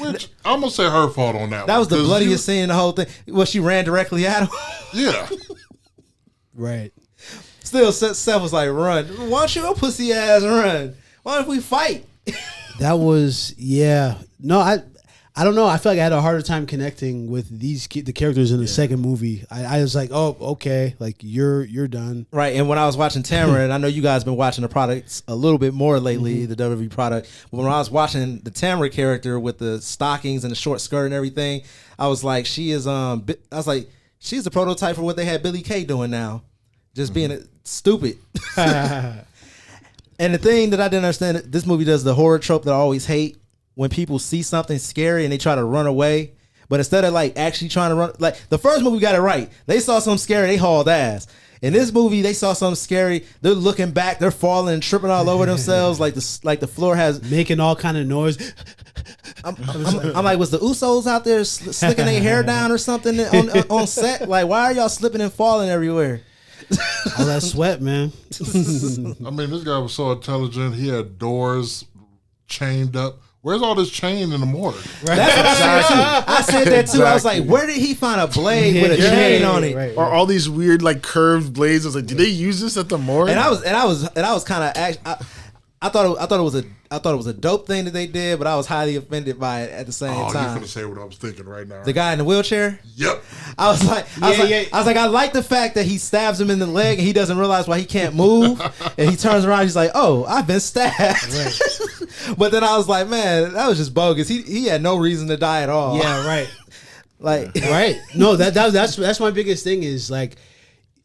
Which, I'm going to say her fault on that one. That was the bloodiest scene in the whole thing. Well, she ran directly at him. Yeah. Right. Still, Seth was like, run. Why don't you go pussy ass run? Why don't we fight? That was, no, I don't know. I feel like I had a harder time connecting with the characters in the second movie. I was like, oh, okay, like you're done, right? And when I was watching Tamara, and I know you guys been watching the products a little bit more lately, the WWE product. But when I was watching the Tamara character with the stockings and the short skirt and everything, I was like, she's the prototype for what they had Billy Kay doing now, just being stupid. And the thing that I didn't understand, this movie does the horror trope that I always hate, when people see something scary and they try to run away. But instead of like actually trying to run, like the first movie got it right. They saw something scary, they hauled ass. In this movie, they saw something scary, they're looking back, they're falling and tripping all over themselves, like the floor has making all kind of noise. I'm like, was the Usos out there slicking their hair down or something on set? Like, why are y'all slipping and falling everywhere? All that sweat, man. I mean, this guy was so intelligent. He had doors chained up. Where's all this chain in the morgue? Right. That's what I said too. I said that too. I was like, where did he find a blade with a chain on it? Right. Or all these weird like curved blades. I was like, did they use this at the morgue? And I was kind of I thought it was a dope thing that they did, but I was highly offended by it at the same Oh, time. you're gonna say what I was thinking right now. The guy in the wheelchair. Yep. I was like, I like the fact that he stabs him in the leg and he doesn't realize why he can't move, and he turns around, he's like, "Oh, I've been stabbed." Right. But then I was like, man, that was just bogus. He had no reason to die at all. Yeah, right. Like, right. No, that's my biggest thing is like,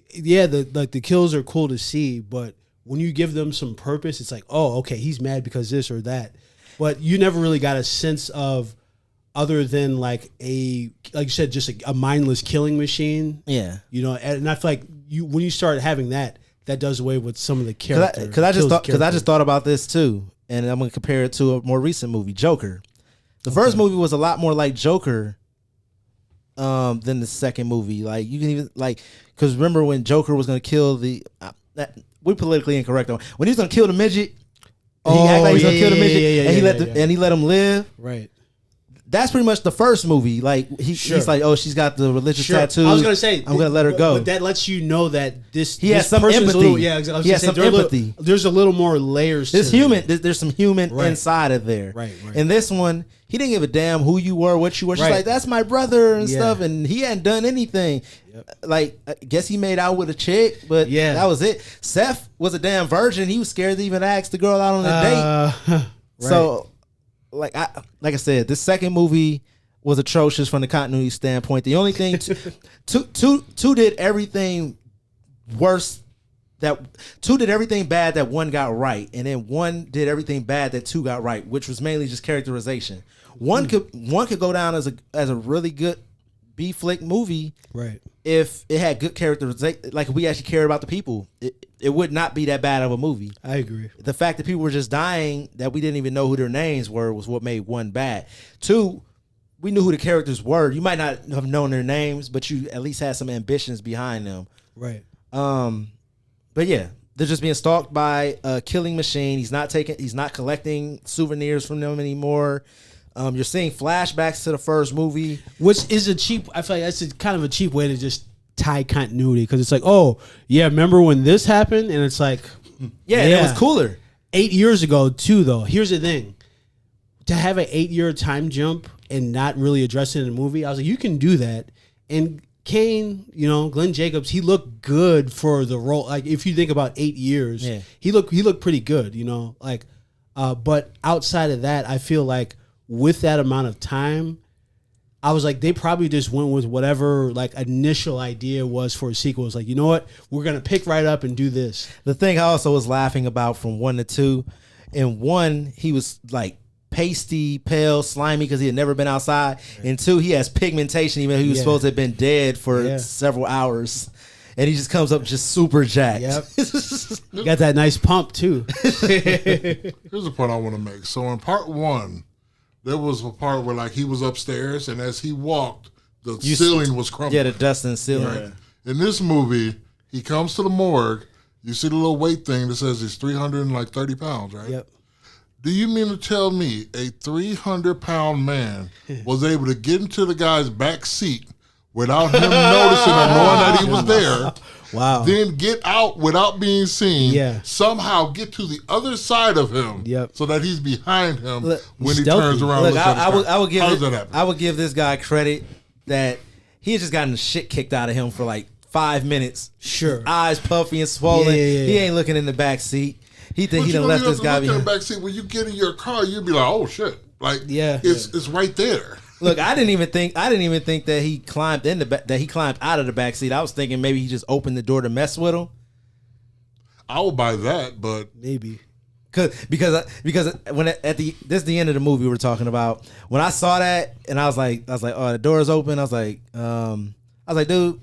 yeah, the kills are cool to see, but when you give them some purpose, it's like, oh, okay, he's mad because this or that. But you never really got a sense of other than like you said, just a mindless killing machine. Yeah. You know, and I feel like when you start having that does away with some of the character. Because I just thought about this too, and I'm gonna compare it to a more recent movie, Joker. The first movie was a lot more like Joker than the second movie. Like you can even because remember when Joker was gonna kill we're politically incorrect on when he was gonna kill the midget. He acted like he was gonna kill the midget, and he let him live. Right. That's pretty much the first movie. Like he's like, oh, she's got the religious tattoo. I was gonna say I'm gonna let her go. But that lets you know that he has some empathy. He has some empathy. There's a little more layers. There's some human inside of there. Right. In this one, he didn't give a damn who you were, what you were. She's like, that's my brother and stuff, and he hadn't done anything. Yep. Like, I guess he made out with a chick, but that was it. Seth was a damn virgin. He was scared to even ask the girl out on a date. Right. So, like I said, this second movie was atrocious from the continuity standpoint. The only thing, two did everything worse. Two did everything bad that one got right, and then one did everything bad that two got right, which was mainly just characterization. One could go down as a really good B flick movie, right? If it had good characterization, like if we actually cared about the people, it would not be that bad of a movie. I agree. The fact that people were just dying, that we didn't even know who their names were, was what made one bad. Two, we knew who the characters were. You might not have known their names, but you at least had some ambitions behind them. Right. But yeah, they're just being stalked by a killing machine. He's not collecting souvenirs from them anymore. You're seeing flashbacks to the first movie, which is I feel like that's kind of a cheap way to just tie continuity, because it's like, oh yeah, remember when this happened? And it's like, yeah, it was cooler 8 years ago too. Though here's the thing, to have an 8-year time jump and not really address it in the movie, I was like, you can do that. And Kane, Glenn Jacobs, he looked good for the role. Like if you think about 8 years, he looked pretty good, but outside of that, I feel like with that amount of time, I was like, they probably just went with whatever like initial idea was for a sequel. It's like, you know what, we're gonna pick right up and do this. The thing I also was laughing about from 1 to 2, in 1 he was like pasty, pale, slimy because he had never been outside. In 2, he has pigmentation, even though he was supposed to have been dead for several hours. And he just comes up just super jacked. Yep. Got that nice pump too. Here's the point I want to make. So in part 1, there was a part where like he was upstairs, and as he walked, the ceiling was crumbling. Yeah, the dust in the ceiling. Right? In this movie, he comes to the morgue. You see the little weight thing that says he's 330 pounds, right? Yep. Do you mean to tell me a 300-pound man was able to get into the guy's back seat without him noticing or knowing that he was there? Wow. Then get out without being seen. Yeah. Somehow get to the other side of him. Yep. So that he's behind him when he stealthy. turns around. Look, I would give this guy credit that he had just gotten the shit kicked out of him for like 5 minutes. Sure. Eyes puffy and swollen. Yeah. He ain't looking in the back seat. He think he done left this guy behind. In the back seat. When you get in your car, you'd be like, "Oh shit!" Like, it's right there. Look, I didn't even think that he climbed out of the back seat. I was thinking maybe he just opened the door to mess with him. I would buy that, but maybe because when this is the end of the movie we're talking about. When I saw that and I was like, oh, the door's open. I was like, dude,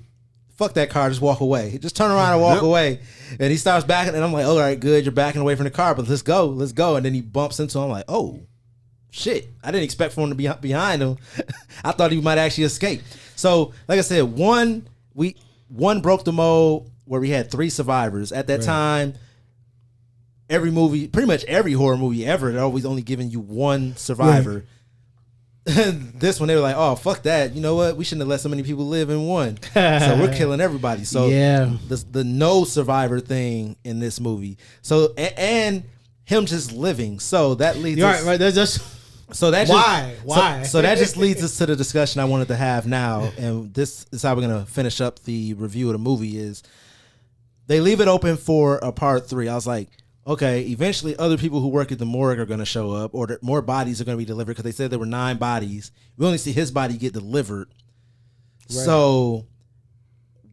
fuck that car, just walk away. Just turn around and walk away. And he starts backing, and I'm like, all right, good, you're backing away from the car, but let's go. And then he bumps into him. I'm like, oh shit, I didn't expect for him to be behind him. I thought he might actually escape. So, like I said, one broke the mold where we had 3 survivors. At that time, every movie, pretty much every horror movie ever, they're always only giving you 1 survivor. This one, they were like, oh, fuck that. You know what? We shouldn't have let so many people live in one. So we're killing everybody. So the no survivor thing in this movie. So, and him just living. So that leads us. Right. That's just. So that Why? So that just leads us to the discussion I wanted to have now. And this is how we're going to finish up the review of the movie is they leave it open for a part 3. I was like, okay, eventually other people who work at the morgue are going to show up, or more bodies are going to be delivered, because they said there were 9 bodies. We only see his body get delivered. Right. So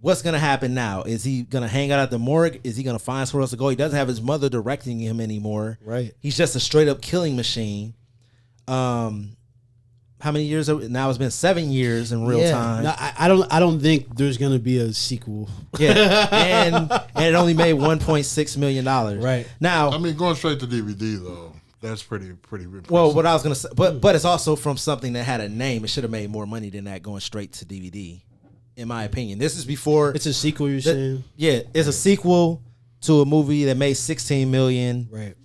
what's going to happen now? Is he going to hang out at the morgue? Is he going to find somewhere else to go? He doesn't have his mother directing him anymore. Right. He's just a straight up killing machine. How many years now? It's been 7 years in real time. No, I don't think there's gonna be a sequel. Yeah, and it only made $1.6 million. Right now, I mean, going straight to DVD though, that's pretty impressive. Well, what I was gonna say, but it's also from something that had a name. It should have made more money than that going straight to DVD, in my opinion. This is before it's a sequel. You're saying? Yeah, it's a sequel to a movie that made $16 million. Right,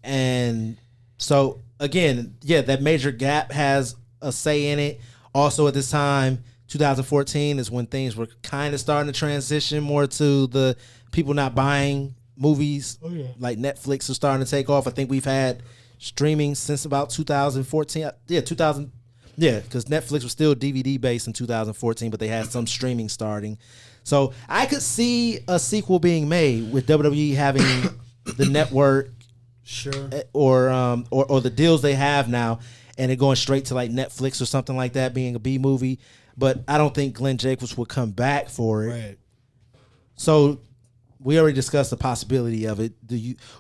and so. Again, yeah, that major gap has a say in it. Also, at this time, 2014 is when things were kind of starting to transition more to the people not buying movies. Oh, yeah. Like Netflix was starting to take off. I think we've had streaming since about 2014. Yeah, 2000. Yeah, because Netflix was still DVD based in 2014, but they had some streaming starting. So I could see a sequel being made with WWE having the network. Sure. Or the deals they have now, and it going straight to like Netflix or something like that, being a B movie. But I don't think Glenn Jacobs would come back for it. Right. So we already discussed the possibility of it.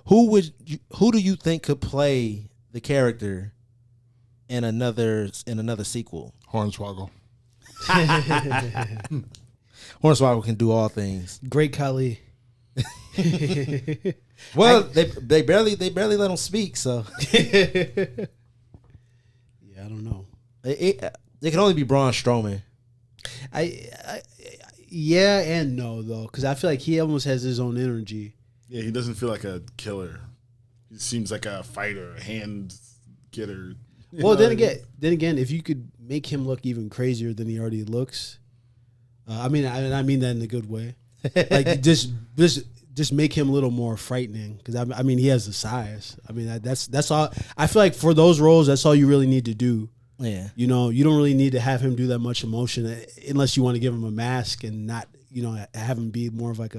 Who do you think could play the character in another sequel? Hornswoggle. Hornswoggle can do all things. Great Khali. Well, they barely let him speak, so yeah, I don't know. It can only be Braun Strowman. Yeah and no though, because I feel like he almost has his own energy. Yeah, he doesn't feel like a killer. He seems like a fighter, a hand getter. Well, then again, if you could make him look even crazier than he already looks, I mean that in a good way. Like just make him a little more frightening, because I mean he has the size. I mean that's all. I feel like for those roles, that's all you really need to do. Yeah, you know, you don't really need to have him do that much emotion unless you want to give him a mask and not, you know, have him be more of like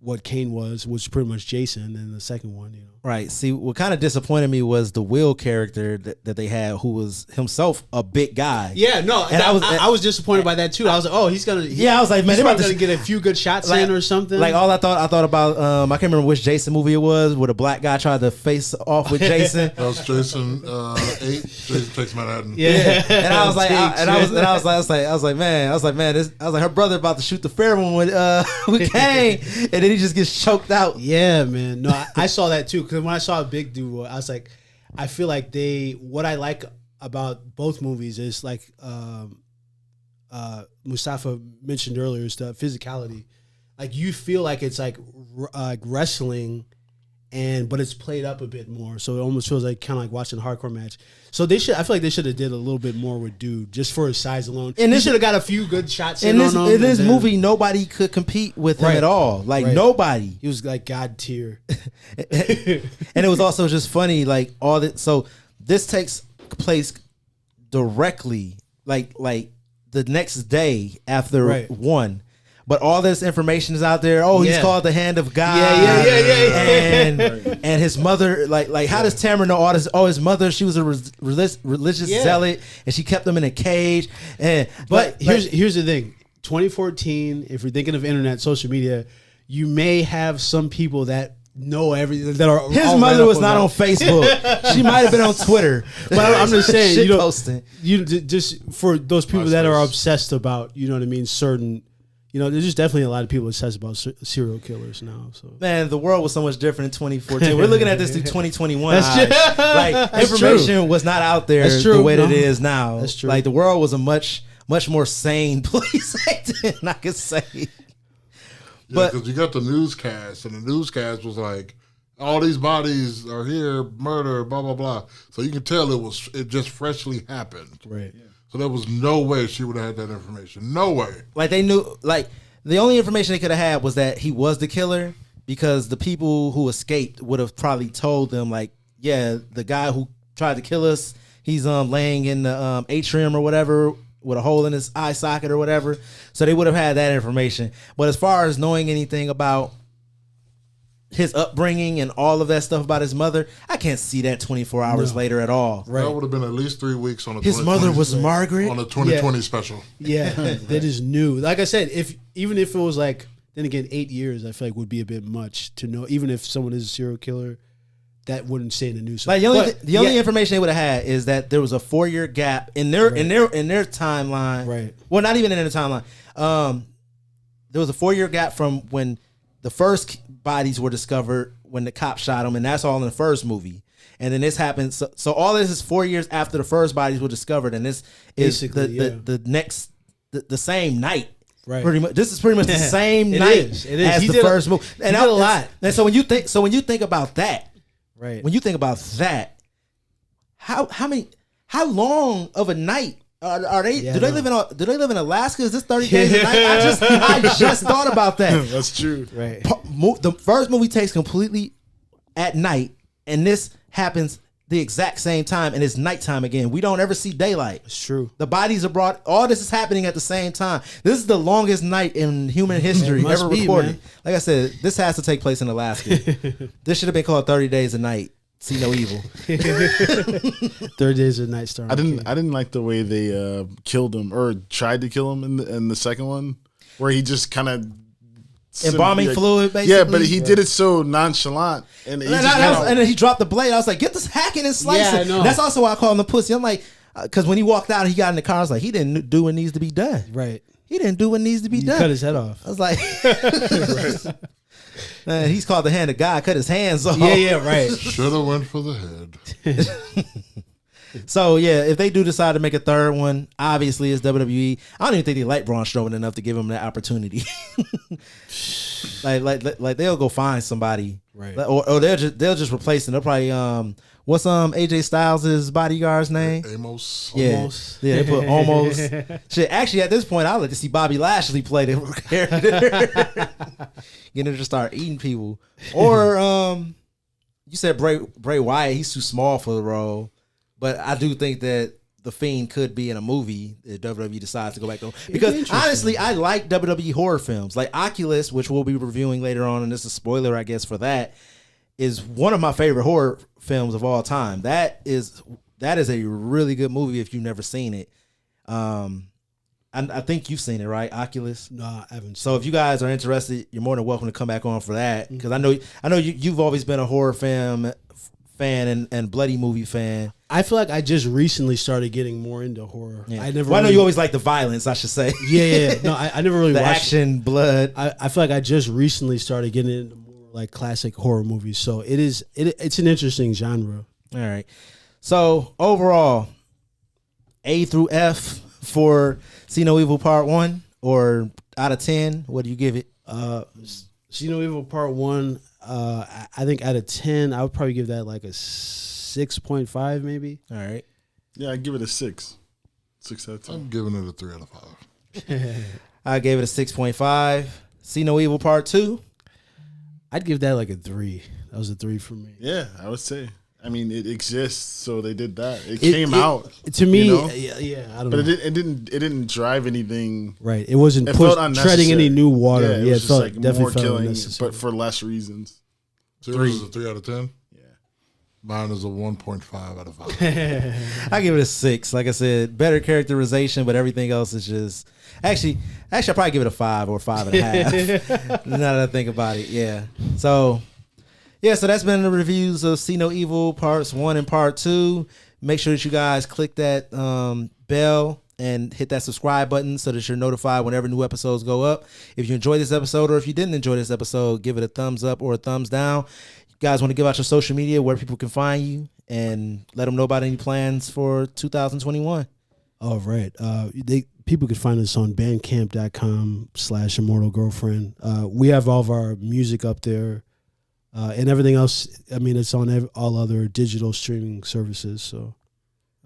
what Kane was pretty much Jason in the second one, you know. Right. See, what kind of disappointed me was the Will character that they had, who was himself a big guy. Yeah, no, and I was disappointed by that too. I was like, oh, I was like, man, they're going to get a few good shots in or something. Like I thought about, I can't remember which Jason movie it was, where the black guy tried to face off with Jason. That was Jason 8. Jason Takes Manhattan. Yeah. And I was like, I was like, her brother about to shoot the fair one with Kane, and then he just gets choked out. Yeah, man. No, I saw that too, because when I saw a big dude, I was like, I feel like what I like about both movies is like Mustafa mentioned earlier, is the physicality. Like you feel like it's like wrestling, but it's played up a bit more, so it almost feels like kind of like watching a hardcore match. So I feel like they should have did a little bit more with dude, just for his size alone. And they should have got a few good shots in on him. In this movie, nobody could compete with him at all. Like nobody. He was like God tier. And it was also just funny, like all that. So this takes place directly, like the next day after one. But all this information is out there. Oh, he's called the Hand of God. Yeah. And his mother, like how does Tamara know all this? Oh, his mother, she was a religious zealot, and she kept him in a cage. But here's the thing: 2014. If you're thinking of internet, social media, you may have some people that know everything. That are his mother was not on Facebook. She might have been on Twitter. But I'm just saying, you know, posting. You just for those people that are obsessed about, you know what I mean, certain. You know, there's just definitely a lot of people obsessed about serial killers now. So man, the world was so much different in 2014. We're looking at this through 2021 eyes. Like information was not out there the way that it is now. That's true. Like the world was a much more sane place back then, I could say. Yeah, because you got the newscast, and the newscast was like, all these bodies are here, murder, blah, blah, blah. So you can tell it just freshly happened. Right. So there was no way she would have had that information. No way. Like they knew, like the only information they could have had was that he was the killer, because the people who escaped would have probably told them, like, yeah, the guy who tried to kill us, he's laying in the atrium or whatever with a hole in his eye socket or whatever. So they would have had that information. But as far as knowing anything about his upbringing and all of that stuff about his mother, I can't see that 24 hours later at all. Right. That would have been at least 3 weeks on the his mother was Margaret on the 2020 special. Yeah, that is new. Like I said, even if it was like, then again, 8 years, I feel like would be a bit much to know. Even if someone is a serial killer, that wouldn't stay in the news. Like the only information they would have had is that there was a 4-year gap in their timeline. Right. Well, not even in their timeline. There was a 4-year gap from when the first bodies were discovered, when the cop shot them, and that's all in the first movie. And then this happened. So all this is 4 years after the first bodies were discovered, and this is the next the same night. Right. Pretty much, this is pretty much the same night as the first movie. And he did a lot. And so when you think about that, right? When you think about that, how long of a night are they? Do they live in Alaska? Is this 30 days a night? I just thought about that. That's true. Right. The first movie takes completely at night, and this happens the exact same time, and it's nighttime again. We don't ever see daylight. It's true. The bodies are brought. All this is happening at the same time. This is the longest night in human history ever recorded. Man. Like I said, this has to take place in Alaska. This should have been called 30 Days a Night. See no evil. 30 Days a Night Star. I didn't like the way they killed him, or tried to kill him in the second one, where he just kind of embalming fluid, basically. Yeah, but he did it so nonchalant, and then he dropped the blade. I was like, "Get this hacking and slicing." Yeah, I know. That's also why I call him the pussy. I'm like, because when he walked out, he got in the car. I was like, he didn't do what needs to be done. Right. He didn't do what needs to be done. Cut his head off. I was like, man, he's called the hand of God. Cut his hands off. Yeah, right. Should have went for the head. So yeah, if they do decide to make a third one, obviously it's WWE. I don't even think they like Braun Strowman enough to give him that opportunity. like they'll go find somebody, right? Or they'll just replace him. They'll probably what's AJ Styles' bodyguard's name? Amos. Yeah, Almost. Yeah. They put almost. Shit. Actually, at this point, I'd like to see Bobby Lashley play the character. Getting to start eating people, or you said Bray Wyatt. He's too small for the role. But I do think that The Fiend could be in a movie if WWE decides to go back to. Because honestly, I like WWE horror films. Like Oculus, which we'll be reviewing later on, and this is a spoiler, I guess, for that, is one of my favorite horror films of all time. That is a really good movie if you've never seen it. I think you've seen it, right? Oculus? No, I haven't. So if you guys are interested, you're more than welcome to come back on for that. Because I know you've always been a horror film fan and bloody movie fan. I feel like I just recently started getting more into horror. Yeah. I never. Well, I know you always like the violence, I should say. Yeah. No, I never really the watched action, blood. I feel like I just recently started getting into more like classic horror movies. So it's an interesting genre. All right. So overall, A through F for See No Evil Part 1, or out of 10, what do you give it? See No Evil Part 1, I think out of 10, I would probably give that like a 6.5 maybe. All right. Yeah, I'd give it a 6. 6 out of 10. I'm giving it a 3 out of 5. I gave it a 6.5. See No Evil Part 2. I'd give that like a 3. That was a 3 for me. Yeah, I would say. I mean, it exists, so they did that. It came out to me. You know? Yeah, I don't but know. It didn't drive anything. Right, it wasn't treading any new water. Yeah, it felt like definitely more felt killing, unnecessary. but for less reasons. So yours is a 3 out of 10? Yeah. Mine is a 1.5 out of 5. I give it a 6. Like I said, better characterization, but everything else is just actually I'll probably give it a 5 or 5.5. Now that I think about it, yeah. So that's been the reviews of See No Evil Parts 1 and Part 2. Make sure that you guys click that bell and hit that subscribe button so that you're notified whenever new episodes go up. If you enjoyed this episode, or if you didn't enjoy this episode, give it a thumbs up or a thumbs down. You guys want to give out your social media, where people can find you, and let them know about any plans for 2021. All right. people could find us on bandcamp.com/Immortal Girlfriend. We have all of our music up there. And everything else, I mean, it's on all other digital streaming services. So,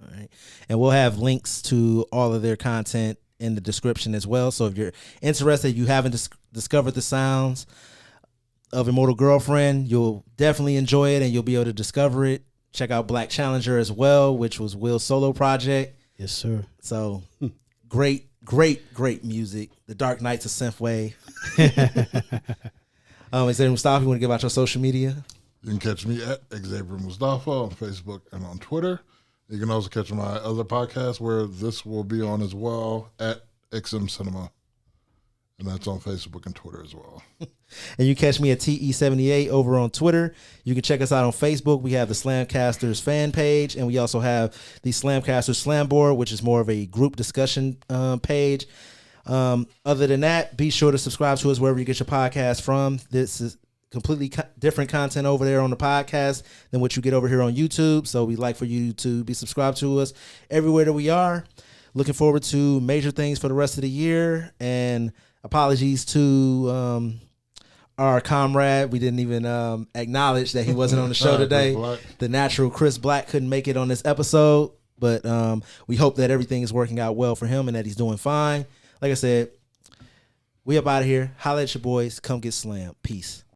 all right. And we'll have links to all of their content in the description as well. So if you're interested, you haven't discovered the sounds of Immortal Girlfriend, you'll definitely enjoy it and you'll be able to discover it. Check out Black Challenger as well, which was Will's solo project. Yes, sir. So great music. The Dark Knights of Synthwave. Xavier Mustafa, you want to give out your social media? You can catch me at Xavier Mustafa on Facebook and on Twitter. You can also catch my other podcast where this will be on as well at XM Cinema. And that's on Facebook and Twitter as well. And you catch me at TE78 over on Twitter. You can check us out on Facebook. We have the Slamcasters fan page, and we also have the Slamcasters Slam Board, which is more of a group discussion page. Other than that, be sure to subscribe to us wherever you get your podcast from. This is completely different content over there on the podcast than what you get over here on YouTube. So we'd like for you to be subscribed to us everywhere that we are. Looking forward to major things for the rest of the year. And apologies to our comrade. We didn't even acknowledge that he wasn't on the show today. The natural Chris Black couldn't make it on this episode. But we hope that everything is working out well for him and that he's doing fine. Like I said, we up out of here. Holla at your boys. Come get slammed. Peace.